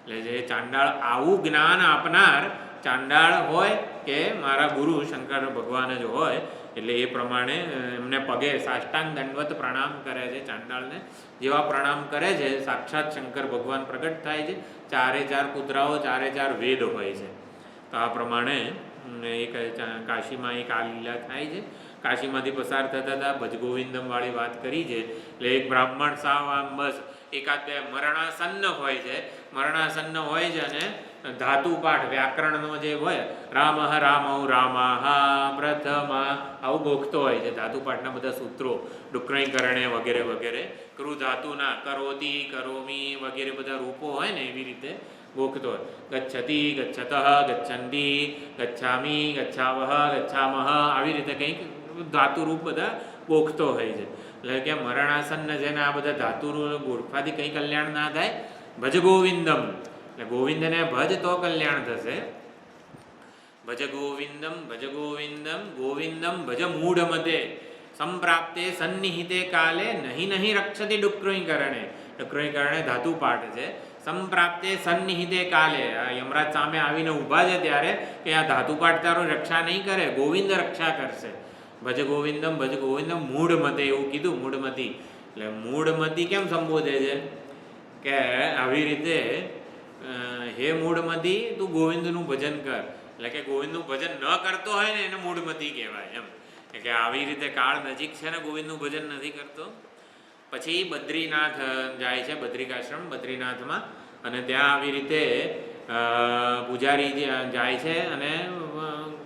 એટલે જે ચાંડાળ આવું જ્ઞાન આપનાર ચાંડાળ હોય કે મારા ગુરુ શંકર ભગવાન જ હોય, એટલે એ પ્રમાણે એમને પગે સાષ્ટાંગ દંડવત પ્રણામ કરે છે. ચાંડાળને જેવા પ્રણામ કરે છે સાક્ષાત શંકર ભગવાન પ્રગટ થાય છે. 4 કૂતરાઓ 4 વેદ હોય છે. તો આ પ્રમાણે એક કાશીમાં એક આ લીલા થાય છે. કાશીમાંથી પસાર થતા હતા ભજગોવિંદમ વાળી વાત કરી છે. એટલે એક બ્રાહ્મણ સાવ આમ બસ એકાદ બે મરણાસન્ન હોય છે, મરણાસન્ન હોય છે અને ધાતુ પાઠ વ્યાકરણનો જે હોય રામ રામૌ રામા પ્રથમા આવું ગોખતો હોય છે. ધાતુ પાઠના બધા સૂત્રો ડુક્રણીકરણે વગેરે વગેરે, કૃ ધાતુના કરોતી કરોમી વગેરે બધા રૂપો હોય ને એવી રીતે ગોખતો હોય. ગચ્છતિ ગચ્છતઃ ગચ્છન્તિ ગચ્છામી ગચ્છાવહ ગચ્છામહ આવી રીતે કંઈક ધાતુરૂપ બધા ગોખતો હોય છે. એટલે કે મરણાસન્ન જેને આ બધા ધાતુ ગોખવાથી કંઈ કલ્યાણ ના થાય. ભજ ગોવિંદમ એટલે ગોવિંદને ભજ તો કલ્યાણ થશે. ભજ ગોવિંદમ ભજ ગોવિંદમ ગોવિંદમ ભજ મૂઢમતે સંપ્રાપ્તે સન્નિહિતે કાલે નહીં નહીં રક્ષતી ડુક્રણીકરણે. ડુક્રણીકરણે ધાતુ પાઠ છે. સંપ્રાપ્તે સન્નિહિતે કાલે યમરાજ સામે આવીને ઊભા છે ત્યારે કે આ ધાતુપાઠ તારો રક્ષા નહીં કરે, ગોવિંદ રક્ષા કરશે. ભજ ગોવિંદમ મૂઢમતે એવું કીધું. મૂઢમતી એટલે મૂઢમતી કેમ સંબોધે છે કે આવી રીતે હે મૂઢમતી તું ગોવિંદનું ભજન કર. એટલે કે ગોવિંદનું ભજન ન કરતો હોય ને એને મૂઢમતી કહેવાય એમ. કે આવી રીતે કાળ નજીક છે ને ગોવિંદનું ભજન નથી કરતો. પછી બદ્રીનાથ જાય છે, બદ્રિકાશ્રમ બદ્રીનાથમાં, અને ત્યાં આવી રીતે પૂજારી જાય છે અને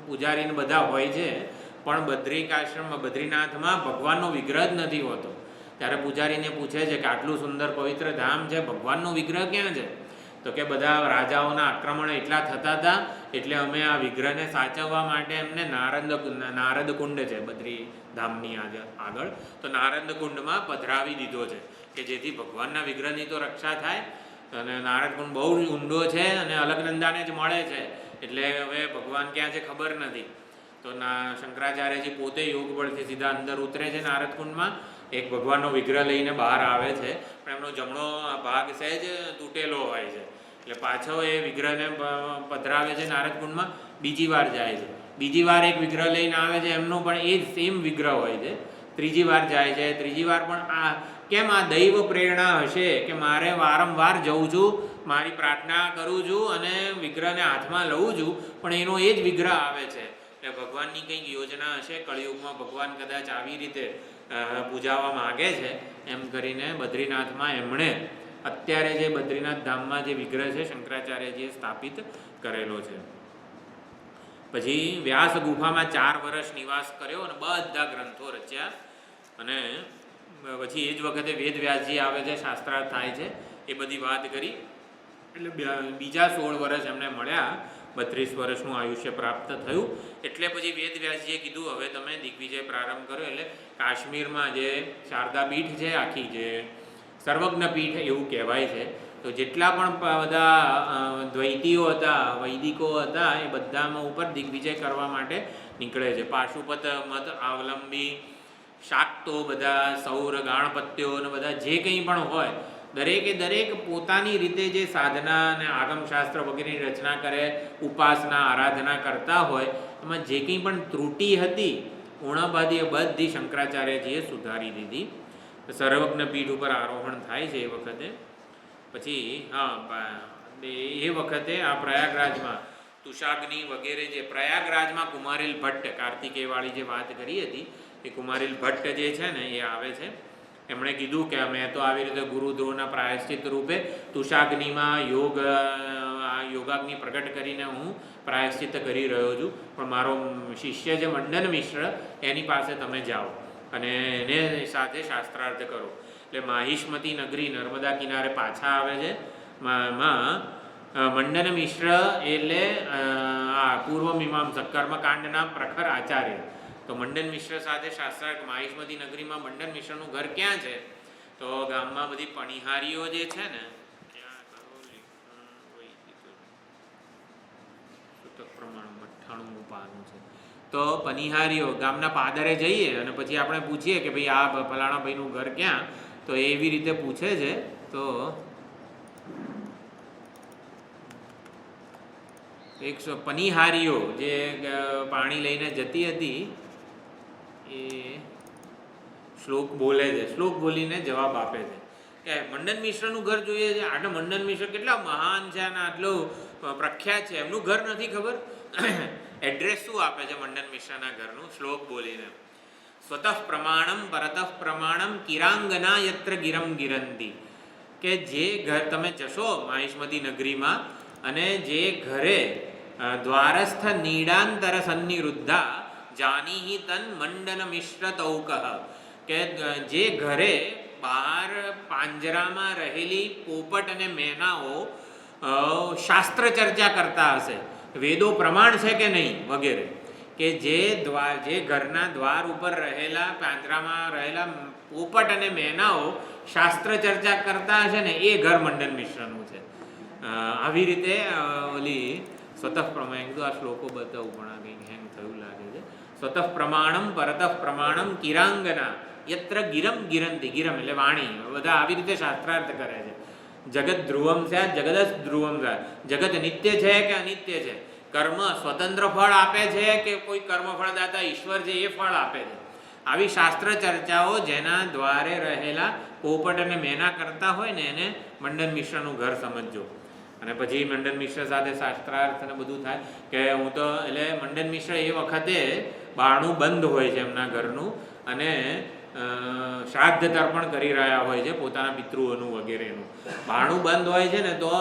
પૂજારીને બધા હોય છે, પણ બદ્રિકાશ્રમમાં બદ્રીનાથમાં ભગવાનનો વિગ્રહ જ નથી હોતો. ત્યારે પૂજારીને પૂછે છે કે આટલું સુંદર પવિત્ર ધામ છે, ભગવાનનો વિગ્રહ ક્યાં છે? તો કે બધા રાજાઓના આક્રમણ એટલા થતા હતા એટલે અમે આ વિગ્રહને સાચવવા માટે એમને નારદ કુંડ છે બદ્રી ધામની આગળ, તો નારદ કુંડમાં પધરાવી દીધો છે કે જેથી ભગવાનના વિગ્રહની તો રક્ષા થાય. અને નારદ કુંડ બહુ ઊંડો છે અને અલકનંદાને જ મળે છે, એટલે હવે ભગવાન ક્યાં છે ખબર નથી. તો શંકરાચાર્યજી પોતે યોગ બળથી સીધા અંદર ઉતરે છે નારદ કુંડમાં, એક ભગવાનનો વિગ્રહ લઈને બહાર આવે છે, પણ એમનો જમણો ભાગ સહેજ તૂટેલો હોય છે. એટલે પાછો એ વિગ્રહને પધરાવે છે નારદ કુંડમાં, બીજી વાર જાય છે, બીજી વાર એક વિગ્રહ લઈને આવે છે, એમનો પણ એ જ સેમ વિગ્રહ હોય છે. ત્રીજી વાર જાય છે, ત્રીજી વાર પણ આ કેમ આ દૈવ પ્રેરણા હશે કે મારે વારંવાર જઉં છું, મારી પ્રાર્થના કરું છું અને વિગ્રહને હાથમાં લઉં છું, પણ એનો એ જ વિગ્રહ આવે છે. એટલે ભગવાનની કંઈક યોજના હશે, કળિયુગમાં ભગવાન કદાચ આવી રીતે પૂજાવા માગે છે એમ કરીને બદ્રીનાથમાં એમણે અત્યારે જે બદ્રીનાથ ધામમાં જે વિગ્રહ છે શંકરાચાર્યજીએ સ્થાપિત કરેલો છે. પછી વ્યાસ ગુફામાં 4 વર્ષ નિવાસ કર્યો અને બધા ગ્રંથો રચ્યા. અને પછી એ જ વખતે વેદ વ્યાસજી આવે છે, શાસ્ત્રાર્થ થાય છે, એ બધી વાત કરી. એટલે બીજા 16 વર્ષ એમને મળ્યા, 32 વર્ષનું આયુષ્ય પ્રાપ્ત થયું. એટલે પછી વેદ વ્યાસજીએ કીધું હવે તમે દિગ્વિજય પ્રારંભ કરો. એટલે કાશ્મીરમાં જે શારદા પીઠ છે આખી, જે સર્વજ્ઞ પીઠ એવું કહેવાય છે, તો જેટલા પણ બધા દ્વૈતીઓ હતા, વૈદિકો હતા, એ બધામાં ઉપર દિગ્વિજય કરવા માટે નીકળે છે. પાશુપત મત અવલંબી શાક્તો બધા સૌર ગાણપત્યો અને બધા જે કંઈ પણ હોય, દરેકે દરેક પોતાની રીતે જે સાધના અને આગમશાસ્ત્ર વગેરેની રચના કરે, ઉપાસના આરાધના કરતા હોય, એમાં જે કંઈ પણ ત્રુટિ હતી ઉણાબાદી એ બધી શંકરાચાર્યજીએ સુધારી દીધી. સર્વજ્ઞ પીઠ ઉપર આરોહણ થાય છે એ વખતે. પછી એ વખતે આ પ્રયાગરાજમાં તુષાગ્નિ વગેરે જે પ્રયાગરાજમાં કુમારીલ ભટ્ટ કાર્તિકેયવાળી જે વાત કરી હતી, એ કુમારીલ ભટ્ટ જે છે ને એ આવે છે. એમણે કીધું કે મેં તો આવી રીતે ગુરુદ્રોહના પ્રાયશ્ચિત રૂપે તુષાગ્નિમાં યોગાગ્નિ પ્રગટ કરીને હું પ્રાયશ્ચિત કરી રહ્યો છું, પણ મારો શિષ્ય જે મંડન મિશ્ર એની પાસે તમે જાઓ અને એને સાથે શાસ્ત્રાર્થ કરો. એટલે માહિષ્મતી નગરી નર્મદા કિનારે પાછા આવે છે. મંડન મિશ્ર એટલે આ પૂર્વ મીમાંસક કર્મકાંડના પ્રખર આચાર્ય, તો મંડન મિશ્ર સાથે શાસ્ત્રાર્થ માહિષ્મતી નગરીમાં મંડન મિશ્રનું ઘર ક્યાં છે? તો ગામમાં બધી પણિહારીઓ જે છે ને પ્રમાણ 98મું પાનું છે. તો પનિહારીઓ ગામના પાદરે જઈએ અને પછી આપણે પૂછીએ કે ભાઈ આ ફલાણા ભાઈનું ઘર ક્યાં, તો એવી રીતે પૂછે છે. તો એક પનિહારીઓ જે પાણી લઈને જતી હતી એ શ્લોક બોલે છે, શ્લોક બોલીને જવાબ આપે છે કે મંડન મિશ્રનું ઘર જોઈએ છે. આટલું મંડન મિશ્ર કેટલા મહાન છે અને આટલું પ્રખ્યાત છે, એમનું ઘર નથી ખબર. એડ્રેસ શું આપે છે મંડન મિશ્રના ઘરનું? શ્લોક બોલીને સ્વતઃ પ્રમાણમ પરતઃ પ્રમાણમ કિરાંગના યત્ર ગિરમ ગિરંતી, કે જે ઘર તમે જશો માહિષ્મતી નગરીમાં અને જે ઘરે દ્વારસ્થ નીડાંતર સન્નિરુદ્ધા જાનીહી તન મંડન મિશ્ર તૌકઃ, કે જે ઘરે બહાર પાંજરામાં રહેલી પોપટ અને મેનાઓ શાસ્ત્ર ચર્ચા કરતા હશે, વેદો પ્રમાણ છે કે નહીં વગેરે, કે જે ઘરના દ્વાર ઉપર રહેલા પાંજરામાં રહેલા પોપટ અને મેનાઓ શાસ્ત્ર ચર્ચા કરતા હશે ને એ ઘર મંડન મિશ્રનું છે. આવી રીતે ઓલી સ્વતઃ પ્રમાણ, આ શ્લોકો બતાવું પણ આ કંઈક હેંગ થયું લાગે છે. સ્વતઃ પ્રમાણમ પરતઃ પ્રમાણમ કિરાંગના યત્ર ગિરમ ગિરંતી, ગિરમ એટલે વાણી, બધા આવી રીતે શાસ્ત્રાર્થ કરે છે. જગત ધ્રુવમ સ્યાત જગત ધ્રુવમ સ્યાત, જગત નિત્ય છે કે અનિત્ય છે, કર્મ સ્વતંત્ર ફળ આપે છે કે કોઈ કર્મફળદાતા ઈશ્વર છે એ ફળ આપે છે. આવી શાસ્ત્ર ચર્ચાઓ જેના દ્વારે રહેલા પોપટ અને મેના કરતા હોય ને એને મંડન મિશ્રનું ઘર સમજજો. અને પછી મંડન મિશ્ર સાથે શાસ્ત્રાર્થ અને બધું થાય કે હું તો એટલે મંડન મિશ્ર એ વખતે બારણું બંધ હોય છે એમના ઘરનું અને શ્રાદ્ધ તર્પણ કરી રહ્યા હોય છે પોતાના પિતૃઓનું વગેરેનું. બારણું બંધ હોય છે ને તો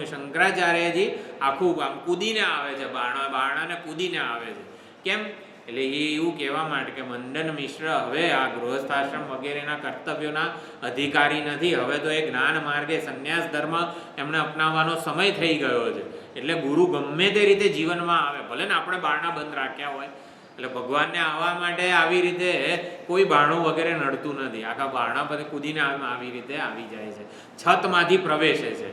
શંકરાચાર્યજી આખું આમ કૂદીને આવે છે, બારણાને કૂદીને આવે છે. કેમ? એટલે એ એવું કહેવા માટે કે મંડન મિશ્ર હવે આ ગૃહસ્થાશ્રમ વગેરેના કર્તવ્યોના અધિકારી નથી, હવે તો એ જ્ઞાન માર્ગે સંન્યાસ ધર્મ એમને અપનાવવાનો સમય થઈ ગયો છે. એટલે ગુરુ ગમે તે રીતે જીવનમાં આવે, ભલે ને આપણે બારણા બંધ રાખ્યા હોય. એટલે ભગવાનને આવવા માટે આવી રીતે કોઈ બારણું વગેરે નડતું નથી, આખા બારણા પર કૂદીને આવી રીતે આવી જાય છે, છતમાંથી પ્રવેશે છે.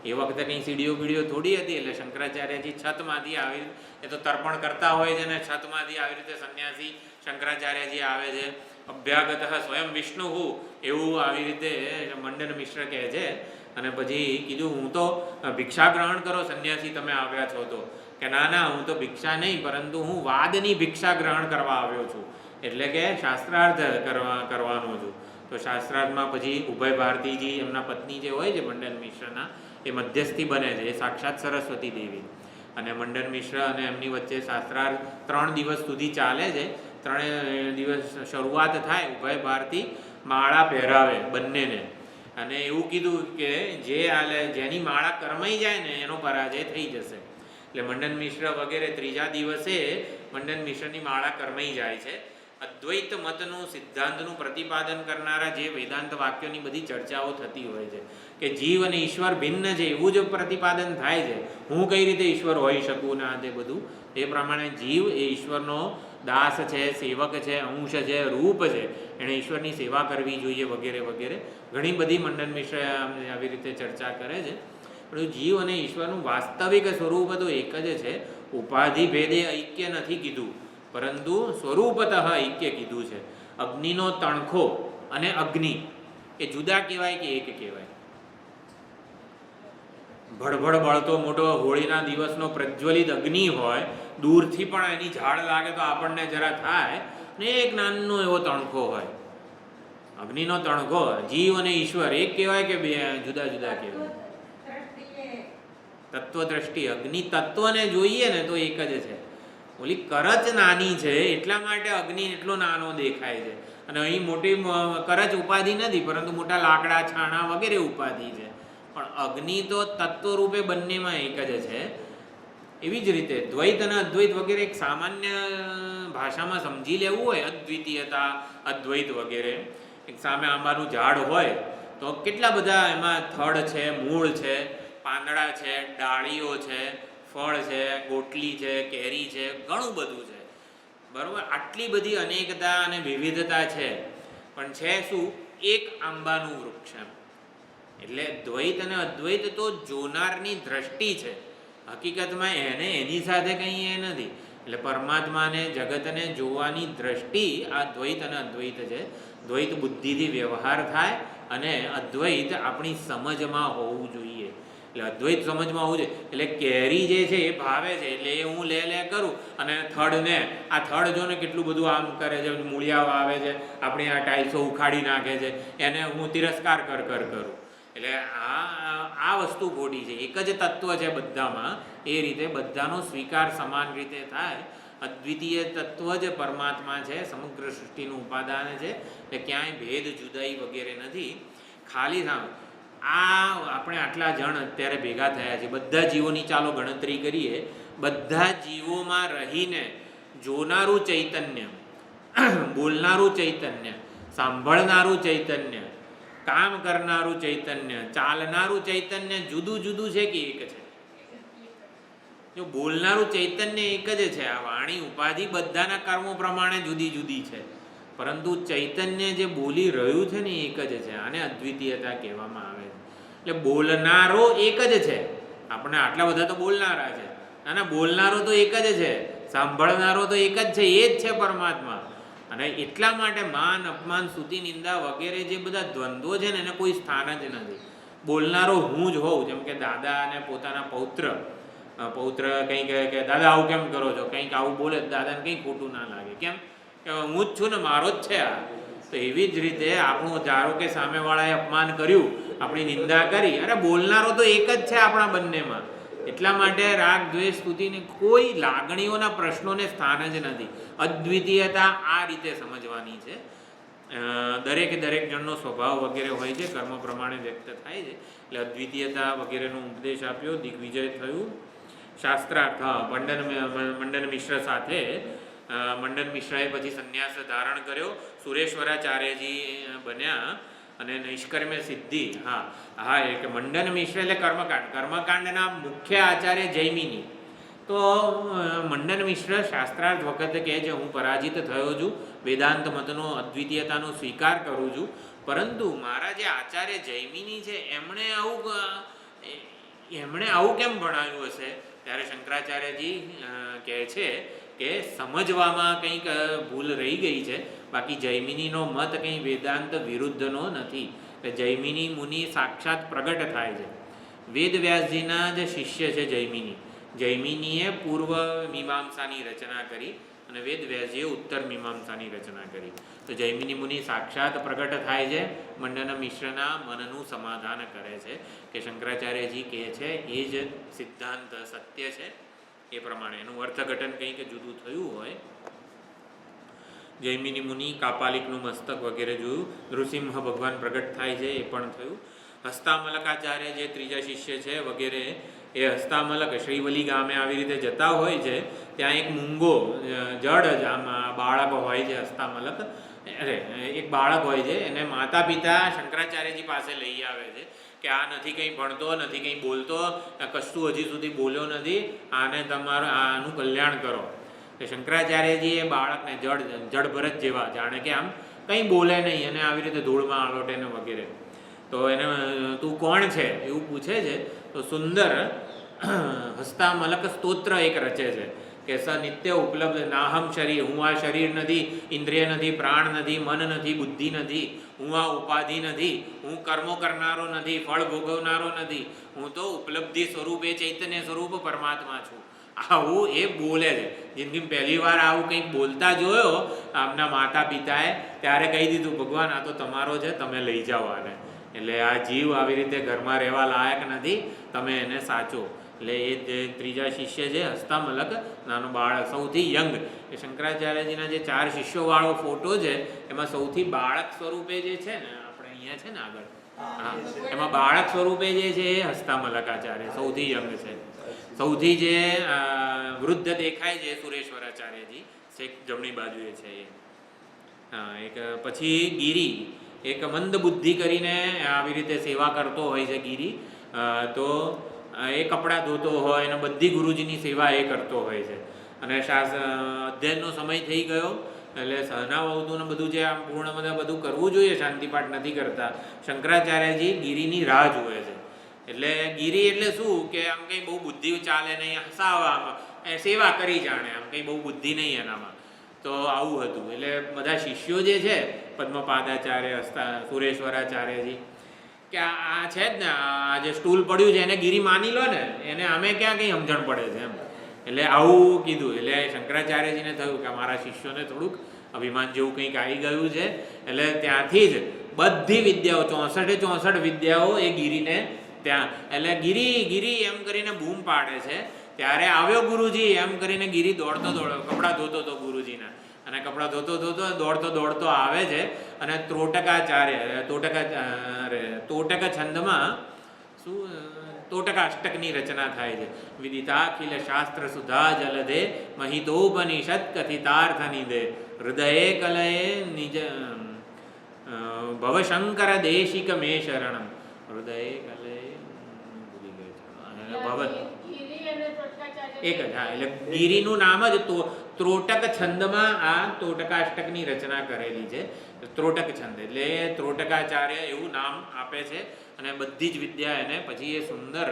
એ વખતે કંઈ સીડીઓ બીડીઓ થોડી હતી, એટલે શંકરાચાર્યજી છતમાંથી આવી, એ તો તર્પણ કરતા હોય છે ને છતમાંથી આવી રીતે સંન્યાસી શંકરાચાર્યજી આવે છે. અભ્યાગત સ્વયં વિષ્ણુ એવું આવી રીતે મંડન મિશ્ર કહે છે. અને પછી કીધું હું તો ભિક્ષા ગ્રહણ કરો સંન્યાસી તમે આવ્યા છો તો, કે ના હું તો ભિક્ષા નહીં પરંતુ હું વાદની ભિક્ષા ગ્રહણ કરવા આવ્યો છું, એટલે કે શાસ્ત્રાર્થ કરવાનો છું. તો શાસ્ત્રાર્થમાં પછી ઉભય ભારતીજી એમના પત્ની જે હોય છે મંડન મિશ્રના એ મધ્યસ્થી બને છે, એ સાક્ષાત સરસ્વતી દેવી. અને મંડન મિશ્ર અને એમની વચ્ચે શાસ્ત્રાર્થ 3 દિવસ સુધી ચાલે છે. 3 દિવસ શરૂઆત થાય, ઉભય ભારતી માળા પહેરાવે બંનેને અને એવું કીધું કે જેની માળા કરમાઈ જાય ને એનો પરાજય થઈ જશે. એટલે મંડન મિશ્ર વગેરે 3જા દિવસે મંડન મિશ્રની માળા કરમાઈ જાય છે. અદ્વૈત મતનું સિદ્ધાંતનું પ્રતિપાદન કરનારા જે વેદાંત વાક્યોની બધી ચર્ચાઓ થતી હોય છે કે જીવ અને ઈશ્વર ભિન્ન છે એવું જ પ્રતિપાદન થાય છે. હું કઈ રીતે ઈશ્વર હોઈ શકું ને તે બધું એ પ્રમાણે જીવ એ ઈશ્વરનો દાસ છે, સેવક છે, અંશ છે, રૂપ છે, એણે ઈશ્વરની સેવા કરવી જોઈએ વગેરે વગેરે ઘણી બધી મંડન મિશ્ર આવી રીતે ચર્ચા કરે છે. પણ જીવ અને ઈશ્વરનું વાસ્તવિક સ્વરૂપ તો એક જ છે. ઉપાધિ ભેદે ઐક્ય નથી કીધું, પરંતુ સ્વરૂપતઃ ઐક્ય કીધું છે. અગ્નિનો તણખો અને અગ્નિ એ જુદા કહેવાય કે એક કહેવાય? ભડભડ બળતો મોટો હોળીના દિવસનો પ્રજ્વલિત અગ્નિ હોય, દૂરથી પણ એની ઝાડ લાગે તો આપણને જરા થાય ને, એક નાનો એવો તણખો હોય. અગ્નિનો તણખો જીવ અને ઈશ્વર એક કહેવાય કે બે જુદા જુદા કહેવાય? તત્વદ્રષ્ટિ અગ્નિ તત્વને જોઈએ ને તો એક જ છે. ઓલી કરચ નાની છે એટલા માટે અગ્નિ એટલો નાનો દેખાય છે, અને અહીં મોટી કરચ ઉપાધિ નથી પરંતુ મોટા લાકડા છાણા વગેરે ઉપાધિ છે. પણ અગ્નિ તો તત્વ રૂપે બંનેમાં એક જ છે. એવી જ રીતે દ્વૈત અને અદ્વૈત વગેરે એક સામાન્ય ભાષામાં સમજી લેવું હોય, અદ્વિતીયતા અદ્વૈત વગેરે, એક સામે આંબાનું ઝાડ હોય તો કેટલા બધા એમાં થડ છે, મૂળ છે, પાંદડા છે, ડાળીઓ છે, ફળ છે, ગોટલી છે, કેરી છે, ઘણું બધું છે. બરાબર. આટલી બધી અનેકતા અને વિવિધતા છે, પણ છે શું? એક આંબાનું વૃક્ષ એમ. એટલે દ્વૈત અને અદ્વૈત તો જોનારની દ્રષ્ટિ છે, હકીકતમાં એને એની સાથે કંઈ એ નથી. એટલે પરમાત્માને જગતને જોવાની દ્રષ્ટિ આ દ્વૈત અને અદ્વૈત છે. દ્વૈત બુદ્ધિથી વ્યવહાર થાય અને અદ્વૈત આપણી સમજમાં હોવું જોઈએ. એટલે અદ્વૈત સમજમાં હોવું જોઈએ. એટલે કેરી જે છે એ ભાવે છે, એટલે એ હું લે કરું, અને થડને આ થડ જો ને કેટલું બધું આમ કરે છે, મૂળિયાઓ આવે છે, આપણી આ ટાઈલ્સો ઉખાડી નાખે છે, એને હું તિરસ્કાર કરું. એટલે આ વસ્તુ ખોટી છે. એક જ તત્વ છે બધામાં, એ રીતે બધાનો સ્વીકાર સમાન રીતે થાય. અદ્વિતીય તત્વ જ પરમાત્મા છે, સમગ્ર સૃષ્ટિનું ઉપાદાન છે. એટલે ક્યાંય ભેદ જુદાઈ વગેરે નથી. ખાલી આપણે આટલા જણ અત્યારે ભેગા થયા છે, બધા જીવોની ચાલો ગણતરી કરીએ. બધા જીવોમાં રહીને જોનારું ચૈતન્ય, બોલનારું ચૈતન્ય, સાંભળનારું ચૈતન્ય, કામ કરનારું ચૈતન્ય, ચાલનારું ચૈતન્ય જુદું જુદું છે કે એક છે? જો બોલનારું ચૈતન્ય એક જ છે. આ વાણી ઉપાધિ બધાના કર્મો પ્રમાણે જુદી જુદી છે, પરંતુ ચૈતન્ય જે બોલી રહ્યું છે ને એક જ છે. આને અદ્વિતીયતા કહેવામાં આવે છે. એટલે બોલનારો એક જ છે. આપણે આટલા બધા તો બોલનારા છે, અને બોલનારો તો એક જ છે, સાંભળનારો તો એક જ છે, એ જ છે પરમાત્મા. અને એટલા માટે માન, અપમાન, સ્તુતિ, નિંદા વગેરે જે બધા દ્વંદ્વો છે ને એને કોઈ સ્થાન જ નથી. બોલનારો હું જ હોઉં. જેમ કે દાદા અને પોતાના પૌત્ર કંઈક કે દાદા આવું કેમ કરો છો, કંઈક આવું બોલે, દાદાને કંઈ ખોટું ના લાગે. કેમ કે હું જ છું ને, મારો જ છે આ. તો એવી જ રીતે આપણું ધારો કે સામેવાળાએ અપમાન કર્યું, આપણી નિંદા કરી, અરે બોલનારો તો એક જ છે આપણા બંનેમાં. એટલા માટે રાગ, દ્વેષ, સ્તુતિને કોઈ લાગણીઓના પ્રશ્નોને સ્થાન જ નથી. અદ્વિતીયતા આ રીતે સમજવાની છે. દરેક જણનો સ્વભાવ વગેરે હોય છે, કર્મ પ્રમાણે વ્યક્ત થાય છે. એટલે અદ્વિતીયતા વગેરેનો ઉપદેશ આપ્યો, દિગ્વિજય થયું. શાસ્ત્રાર્થ મંડન મિશ્ર સાથે મંડન મિશ્રએ પછી સંન્યાસ ધારણ કર્યો, સુરેશ્વરાચાર્યજી બન્યા અને નૈષ્કર્મ્ય સિદ્ધિ. એક મંડન મિશ્ર એટલે કર્મકાંડના મુખ્ય આચાર્ય જૈમિની. તો મંડન મિશ્ર શાસ્ત્રાર્થ વખતે કહે છે, હું પરાજિત થયો છું, વેદાંત મતનો અદ્વિતીયતાનો સ્વીકાર કરું છું, પરંતુ મારા જે આચાર્ય જૈમિની છે એમણે આવું કેમ ભણાવ્યું હશે? ત્યારે શંકરાચાર્યજી કહે છે કે સમજવામાં કંઈક ભૂલ રહી ગઈ છે, બાકી જૈમિનીનો મત કંઈ વેદાંત વિરુદ્ધનો નથી. જૈમિની મુનિ સાક્ષાત પ્રગટ થાય છે. વેદવ્યાસજીના જ શિષ્ય છે જૈમિની. જૈમિનીએ પૂર્વ મીમાંસાની રચના કરી અને વેદવ્યાસજીએ ઉત્તર મીમાંસાની રચના કરી. તો જૈમિની મુનિ સાક્ષાત પ્રગટ થાય છે, મંડન મિશ્રના મનનું સમાધાન કરે છે કે શંકરાચાર્યજી કહે છે એ જ સિદ્ધાંત સત્ય છે. એ પ્રમાણે એનું અર્થઘટન કંઈક જુદું થયું હોય. જૈમિની મુનિ કાપાલિકનું મસ્તક વગેરે જોયું. નૃસિંહ ભગવાન પ્રગટ થાય છે એ પણ થયું. હસ્તામલકાચાર્ય જે ત્રીજા શિષ્ય છે વગેરે, એ હસ્તામલક શ્રીવલી ગામે આવી રીતે જતા હોય છે. ત્યાં એક મૂંગો જડ જ આમ બાળક હોય છે. હસ્તામલક એક બાળક હોય છે, એને માતા પિતા શંકરાચાર્યજી પાસે લઈ આવે છે કે આ નથી કંઈ ભણતો, નથી કંઈ બોલતો, કશું હજી સુધી બોલ્યો નથી, આનું કલ્યાણ કરો. શંકરાચાર્યજી એ બાળકને જડભરત જેવા, જાણે કે આમ કંઈ બોલે નહીં અને આવી રીતે ધૂળમાં આલોટે ને વગેરે. તો એને તું કોણ છે એવું પૂછે છે. તો સુંદર હસ્તામલક સ્તોત્ર એક રચે છે કે સ નિત્ય ઉપલબ્ધ નાહમ શરીર, હું આ શરીર નથી, ઇન્દ્રિય નથી, પ્રાણ નથી, મન નથી, બુદ્ધિ નથી, હું આ ઉપાધિ નથી, હું કર્મો કરનારો નથી, ફળ ભોગવનારો નથી, હું તો ઉપલબ્ધિ સ્વરૂપે ચૈતન્ય સ્વરૂપ પરમાત્મા છું. આવું એ બોલે છે. જિંદગી પહેલી વાર આવું કંઈક બોલતા જોયો આમના માતા પિતાએ, ત્યારે કહી દીધું ભગવાન આ તો તમારો છે, તમે લઈ જાઓ આને. એટલે આ જીવ આવી રીતે ઘરમાં રહેવા લાયક નથી, તમે એને સાચો. એટલે એ જે ત્રીજા શિષ્ય છે હસ્તામલક, નાનો બાળક, સૌથી યંગ. એ શંકરાચાર્યજીના જે 4 શિષ્યોવાળો ફોટો છે એમાં સૌથી બાળક સ્વરૂપે જે છે ને, આપણે અહીંયા છે ને આગળ, એમાં બાળક સ્વરૂપે જે છે એ હસ્તામલકાચાર્ય સૌથી યંગ છે. સૌથી જે વૃદ્ધ દેખાય છે સુરેશ્વરાચાર્યજી, છેક જમણી બાજુએ છે એ. એક પછી ગિરી, એક મંદ બુદ્ધિ કરીને આવી રીતે સેવા કરતો હોય છે ગિરી. તો એ કપડાં ધોતો હોય અને બધી ગુરુજીની સેવા એ કરતો હોય છે. અને અધ્યયનનો સમય થઈ ગયો એટલે સહના વૌતુને બધું જે આમ પૂર્ણ બધું કરવું જોઈએ, શાંતિપાઠ નથી કરતા. શંકરાચાર્યજી ગિરિની રાહ જુએ છે. એટલે ગિરી એટલે શું કે આમ કંઈ બહુ બુદ્ધિ ચાલે નહીં, હસાવા સેવા કરી જાણે, આમ કંઈ બહુ બુદ્ધિ નહીં એનામાં. તો આવું હતું. એટલે બધા શિષ્યો જે છે પદ્મપાદાચાર્ય, સુરેશ્વરાચાર્યજી, કે આ છે જ ને, આ જે સ્ટૂલ પડ્યું છે એને ગિરી માની લો ને, એને અમે ક્યાં કંઈ સમજણ પડે છે એમ. એટલે આવું કીધું. એટલે શંકરાચાર્યજીને થયું કે મારા શિષ્યોને થોડુંક અભિમાન જેવું કંઈક આવી ગયું છે. એટલે ત્યાંથી જ બધી વિદ્યાઓ 64 વિદ્યાઓ એ ગિરીને ત્યાં, એટલે ગિરી એમ કરીને બૂમ પાડે છે. ત્યારે આવ્યો ગુરુજી એમ કરીને ગિરી દોડતો કપડાં ધોતો હતો ગુરુજીના, અને કપડાં ધોતો દોડતો આવે છે. અને તોટક છંદમાં શું તોટકાષ્ટકની રચના થાય છે. વિદિતાખિલ શાસ્ત્ર સુધા જલધે મહિતોપનિષદ કથિતાર્થ નિધે હૃદયે કલયે નિજ ભવશંકર દેશિક મે શરણમ. હૃદયે કલયે ભૂલી ગયો ભવ એક જ. હા, એટલે ગિરીનું નામ જ ત્રોટક છંદમાં આ તોટકાષ્ટકની રચના કરેલી છે. ત્રોટક છંદ એટલે ત્રોટકાચાર્ય એવું નામ આપે છે. અને બધી જ વિદ્યા એને પછી એ સુંદર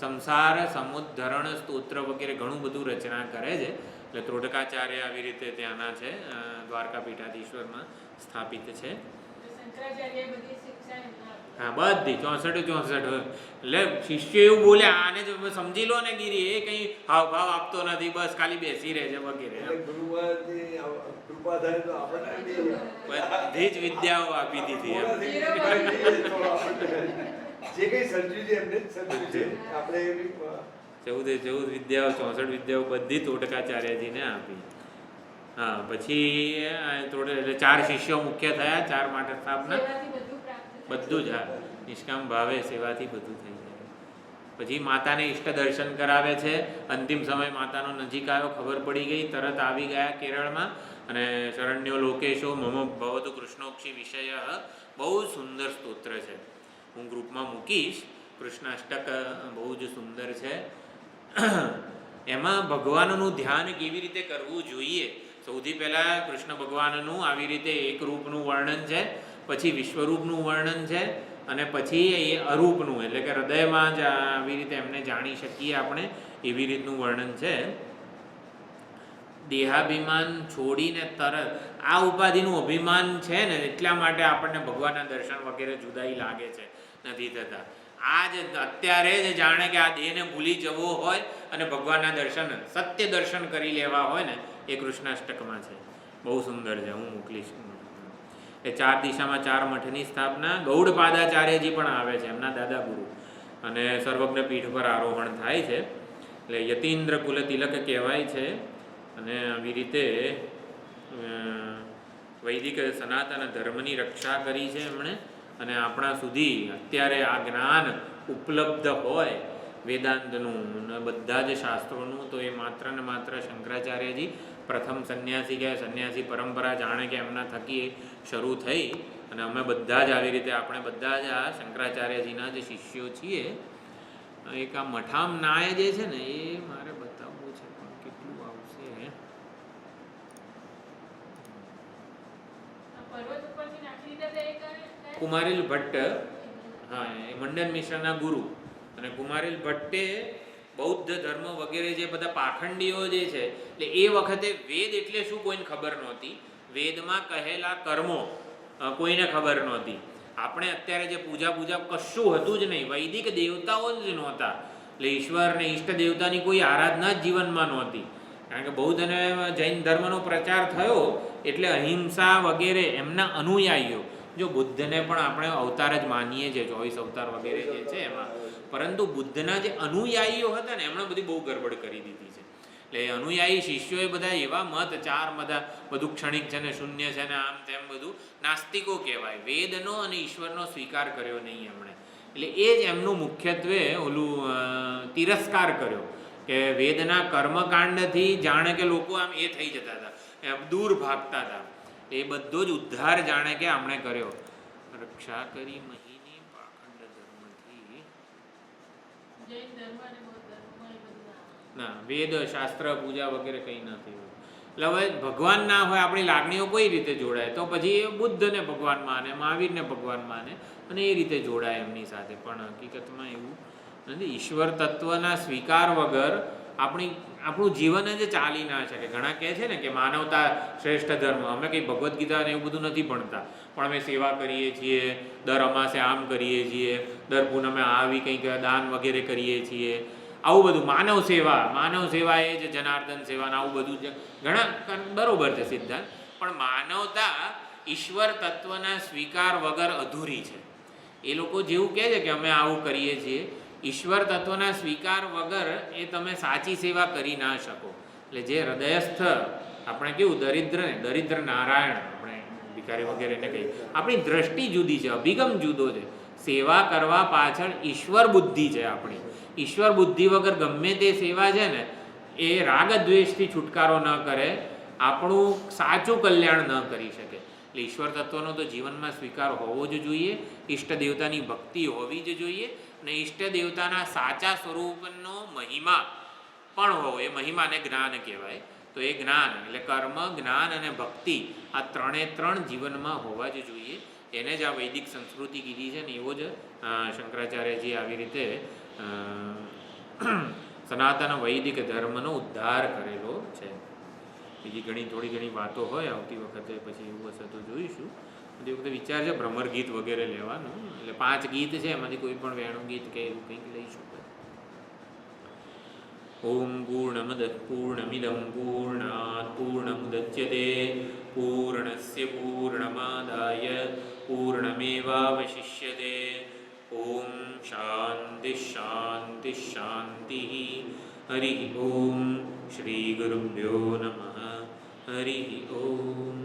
સંસાર સમુદ્ધરણ સ્તોત્ર વગેરે ઘણું બધું રચના કરે છે. એટલે ત્રોટકાચાર્ય આવી રીતે ત્યાંના છે, દ્વારકા પીઠાધીશ્વરમાં સ્થાપિત છે. હા, બધી 64. એટલે શિષ્ય એવું બોલે, આને જ સમજી લો ને ગિરી એ કંઈ હાવભાવ આપતો નથી, બસ ખાલી બેસી રહે છે વગેરે. બધી જ વિદ્યાઓ આપી દીધી એમ. જે કઈ સર્જ્યું છે એમને સર્જ્યું છે. આપણે 14 વિદ્યાઓ 64 વિદ્યાઓ બધી તોટકાચાર્યજીને આપી. હા, પછી એટલે 4 શિષ્યો મુખ્ય થયા, 4 માટે સ્થાપના. બધું જ. હા, નિષ્કામ ભાવે સેવાથી બધું થઈ જાય. પછી માતાને ઈષ્ટ દર્શન કરાવે છે. અંતિમ સમય માતાનો નજીક આવ્યો, ખબર પડી ગઈ, તરત આવી ગયા કેરળમાં. અને શરણ્યો લોકેશો મમ ભવતુ કૃષ્ણોક્ષી વિષય, બહુ સુંદર સ્તોત્ર છે. હું ગ્રુપમાં મૂકીશ. કૃષ્ણાષ્ટક બહુ જ સુંદર છે. એમાં ભગવાનનું ધ્યાન કેવી રીતે કરવું જોઈએ, સૌથી પહેલાં કૃષ્ણ ભગવાનનું આવી રીતે એક રૂપનું વર્ણન છે, પછી વિશ્વરૂપનું વર્ણન છે, અને પછી એ અરૂપનું એટલે કે હૃદયમાં જ આવી રીતે એમને જાણી શકીએ આપણે એવી રીતનું વર્ણન છે. દેહાભિમાન છોડીને તરત આ ઉપાધિનું અભિમાન છે ને, એટલા માટે આપણને ભગવાનના દર્શન વગેરે જુદાઈ લાગે છે, નથી થતા. આ જ અત્યારે જ જાણે કે આ દેહને ભૂલી જવો હોય અને ભગવાનના દર્શન, સત્ય દર્શન કરી લેવા હોય ને, એ કૃષ્ણાષ્ટકમાં છે. બહુ સુંદર છે, હું મોકલીશ. એ 4 દિશામાં 4 મઠની સ્થાપના. ગૌડપાદાચાર્યજી પણ આવે છે, એમના દાદા ગુરુ, અને સર્વજ્ઞ પીઠ પર આરોહણ થાય છે. એટલે યતીન્દ્ર કુલ તિલક કહેવાય છે. અને આવી રીતે વૈદિક સનાતન ધર્મની રક્ષા કરી છે એમણે. અને આપણા સુધી અત્યારે આ જ્ઞાન ઉપલબ્ધ હોય વેદાંતનું, બધા જ શાસ્ત્રોનું, તો એ માત્ર ને માત્ર શંકરાચાર્યજી પ્રથમ સંન્યાસી કે સંન્યાસી પરંપરા જાણે કે એમના થકી શરૂ થઈ. અને અમે બધા જ આવી રીતે આપણે બધા જ આ શંકરાચાર્યજીના જ શિષ્યો છીએ. એક આ મઠામ નાય જે છે ને, એ મારે બતાવવું છે, પણ કેટલું આવશે. કુમારીલ ભટ્ટ, હા, એ મંડન મિશ્રના ગુરુ. અને કુમારીલ ભટ્ટે બૌદ્ધ ધર્મ વગેરે જે બધા પાખંડીઓ જે છે, એટલે એ વખતે વેદ એટલે શું કોઈને ખબર નહોતી. વેદમાં કહેલા કર્મો કોઈને ખબર નહોતી. આપણે અત્યારે જે પૂજા કશું હતું જ નહીં, વૈદિક દેવતાઓ જ નહોતા. એટલે ઈશ્વર ને ઈષ્ટ દેવતાની કોઈ આરાધના જ જીવનમાં નહોતી. કારણ કે બૌદ્ધ અને જૈન ધર્મનો પ્રચાર થયો એટલે અહિંસા વગેરે એમના અનુયાયીઓ, જો બુદ્ધને પણ આપણે અવતાર જ માનીએ છીએ, 24 અવતાર વગેરે જે છે એમાં, પરંતુ બુદ્ધના જે અનુયાયીઓ હતા ને, એમણે બધી બહુ ગડબડ કરી દીધી છે. એટલે અનુયાયી શિષ્યોએ બધા એવા મત, 4 બધા બધું ક્ષણિક છે ને, શૂન્ય છે ને, આમ તેમ બધું નાસ્તિકો કહેવાય. વેદનો અને ઈશ્વરનો સ્વીકાર કર્યો નહીં એમણે. એટલે એ જ એમનું મુખ્યત્વે તિરસ્કાર કર્યો કે વેદના કર્મકાંડથી જાણે કે લોકો આમ એ થઈ જતા હતા, એમ દૂર ભાગતા હતા. એ બધો જ ઉદ્ધાર જાણે કે આપણે કર્યો. રક્ષા કરી મહીની પાખંડ ધર્મથી. ના વેદ શાસ્ત્ર પૂજા વગેરે કંઈ નથી. એટલે હવે ભગવાન ના હોય આપણી લાગણીઓ કોઈ રીતે જોડાય? તો પછી એ બુદ્ધને ભગવાન માને, મહાવીરને ભગવાન માને અને એ રીતે જોડાય એમની સાથે. પણ હકીકતમાં એવું નથી. ઈશ્વર તત્વના સ્વીકાર વગર આપણું જીવન જ ચાલી ના શકે. ઘણા કહે છે ને કે માનવતા શ્રેષ્ઠ ધર્મ. અમે કંઈ ભગવદ્ ગીતા ને એવું બધું નથી ભણતા, પણ અમે સેવા કરીએ છીએ, દર અમાસે આમ કરીએ છીએ, દર પૂનમે આવી કંઈક દાન વગેરે કરીએ છીએ. આવું બધું માનવ સેવા એ જ જનાર્દન સેવા ને આવું બધું છે. ઘણા બરોબર છે સિદ્ધાંત, પણ માનવતા ઈશ્વર તત્વના સ્વીકાર વગર અધૂરી છે. એ લોકો જેવું કહે છે કે અમે આવું કરીએ છીએ, ઈશ્વર તત્વના સ્વીકાર વગર એ તમે સાચી સેવા કરી ના શકો. એટલે જે હૃદયસ્થ આપણે કેવું દરિદ્ર નારાયણ, આપણે ભિખારી વગેરેને કહીએ, આપણી દ્રષ્ટિ જુદી છે, અભિગમ જુદો છે. સેવા કરવા પાછળ ઈશ્વર બુદ્ધિ છે આપણી. ઈશ્વર બુદ્ધિ વગર ગમે તે સેવા છે ને એ રાગ દ્વેષથી છુટકારો ન કરે, આપણું સાચું કલ્યાણ ન કરી શકે. એટલે ઈશ્વર તત્વનો તો જીવનમાં સ્વીકાર હોવો જ જોઈએ. ઈષ્ટ દેવતાની ભક્તિ હોવી જ જોઈએ અને ઈષ્ટ દેવતાના સાચા સ્વરૂપનો મહિમા પણ હોવો. એ મહિમાને જ્ઞાન કહેવાય. તો એ જ્ઞાન એટલે કર્મ, જ્ઞાન અને ભક્તિ આ ત્રણ જીવનમાં હોવા જ જોઈએ. એને જ આ વૈદિક સંસ્કૃતિ કીધી છે ને એવો જ શંકરાચાર્યજી આવી રીતે સનાતન વૈદિક ધર્મનો ઉદ્ધાર કરેલો છે. બીજી થોડી ઘણી વાતો હોય આવતી વખતે, પછી એવું હશે તો જોઈશું. બધી વખતે વિચાર છે ભ્રમર ગીત વગેરે લેવાનું. એટલે 5 ગીત છે, એમાંથી કોઈ પણ વેણું ગીત કે એવું કંઈક લઈશું. ઓમ પૂર્ણમદ પૂર્ણમિદં પૂર્ણાત પૂર્ણમુદચ્યતે પૂર્ણસ્ય પૂર્ણમાદાય પૂર્ણમેવાવશિષ્યતે. ઓમ શાંતિ શાંતિ શાંતિ. હરિ ઓમ. શ્રી ગુરુભ્યો નમઃ. હરિ ઓમ.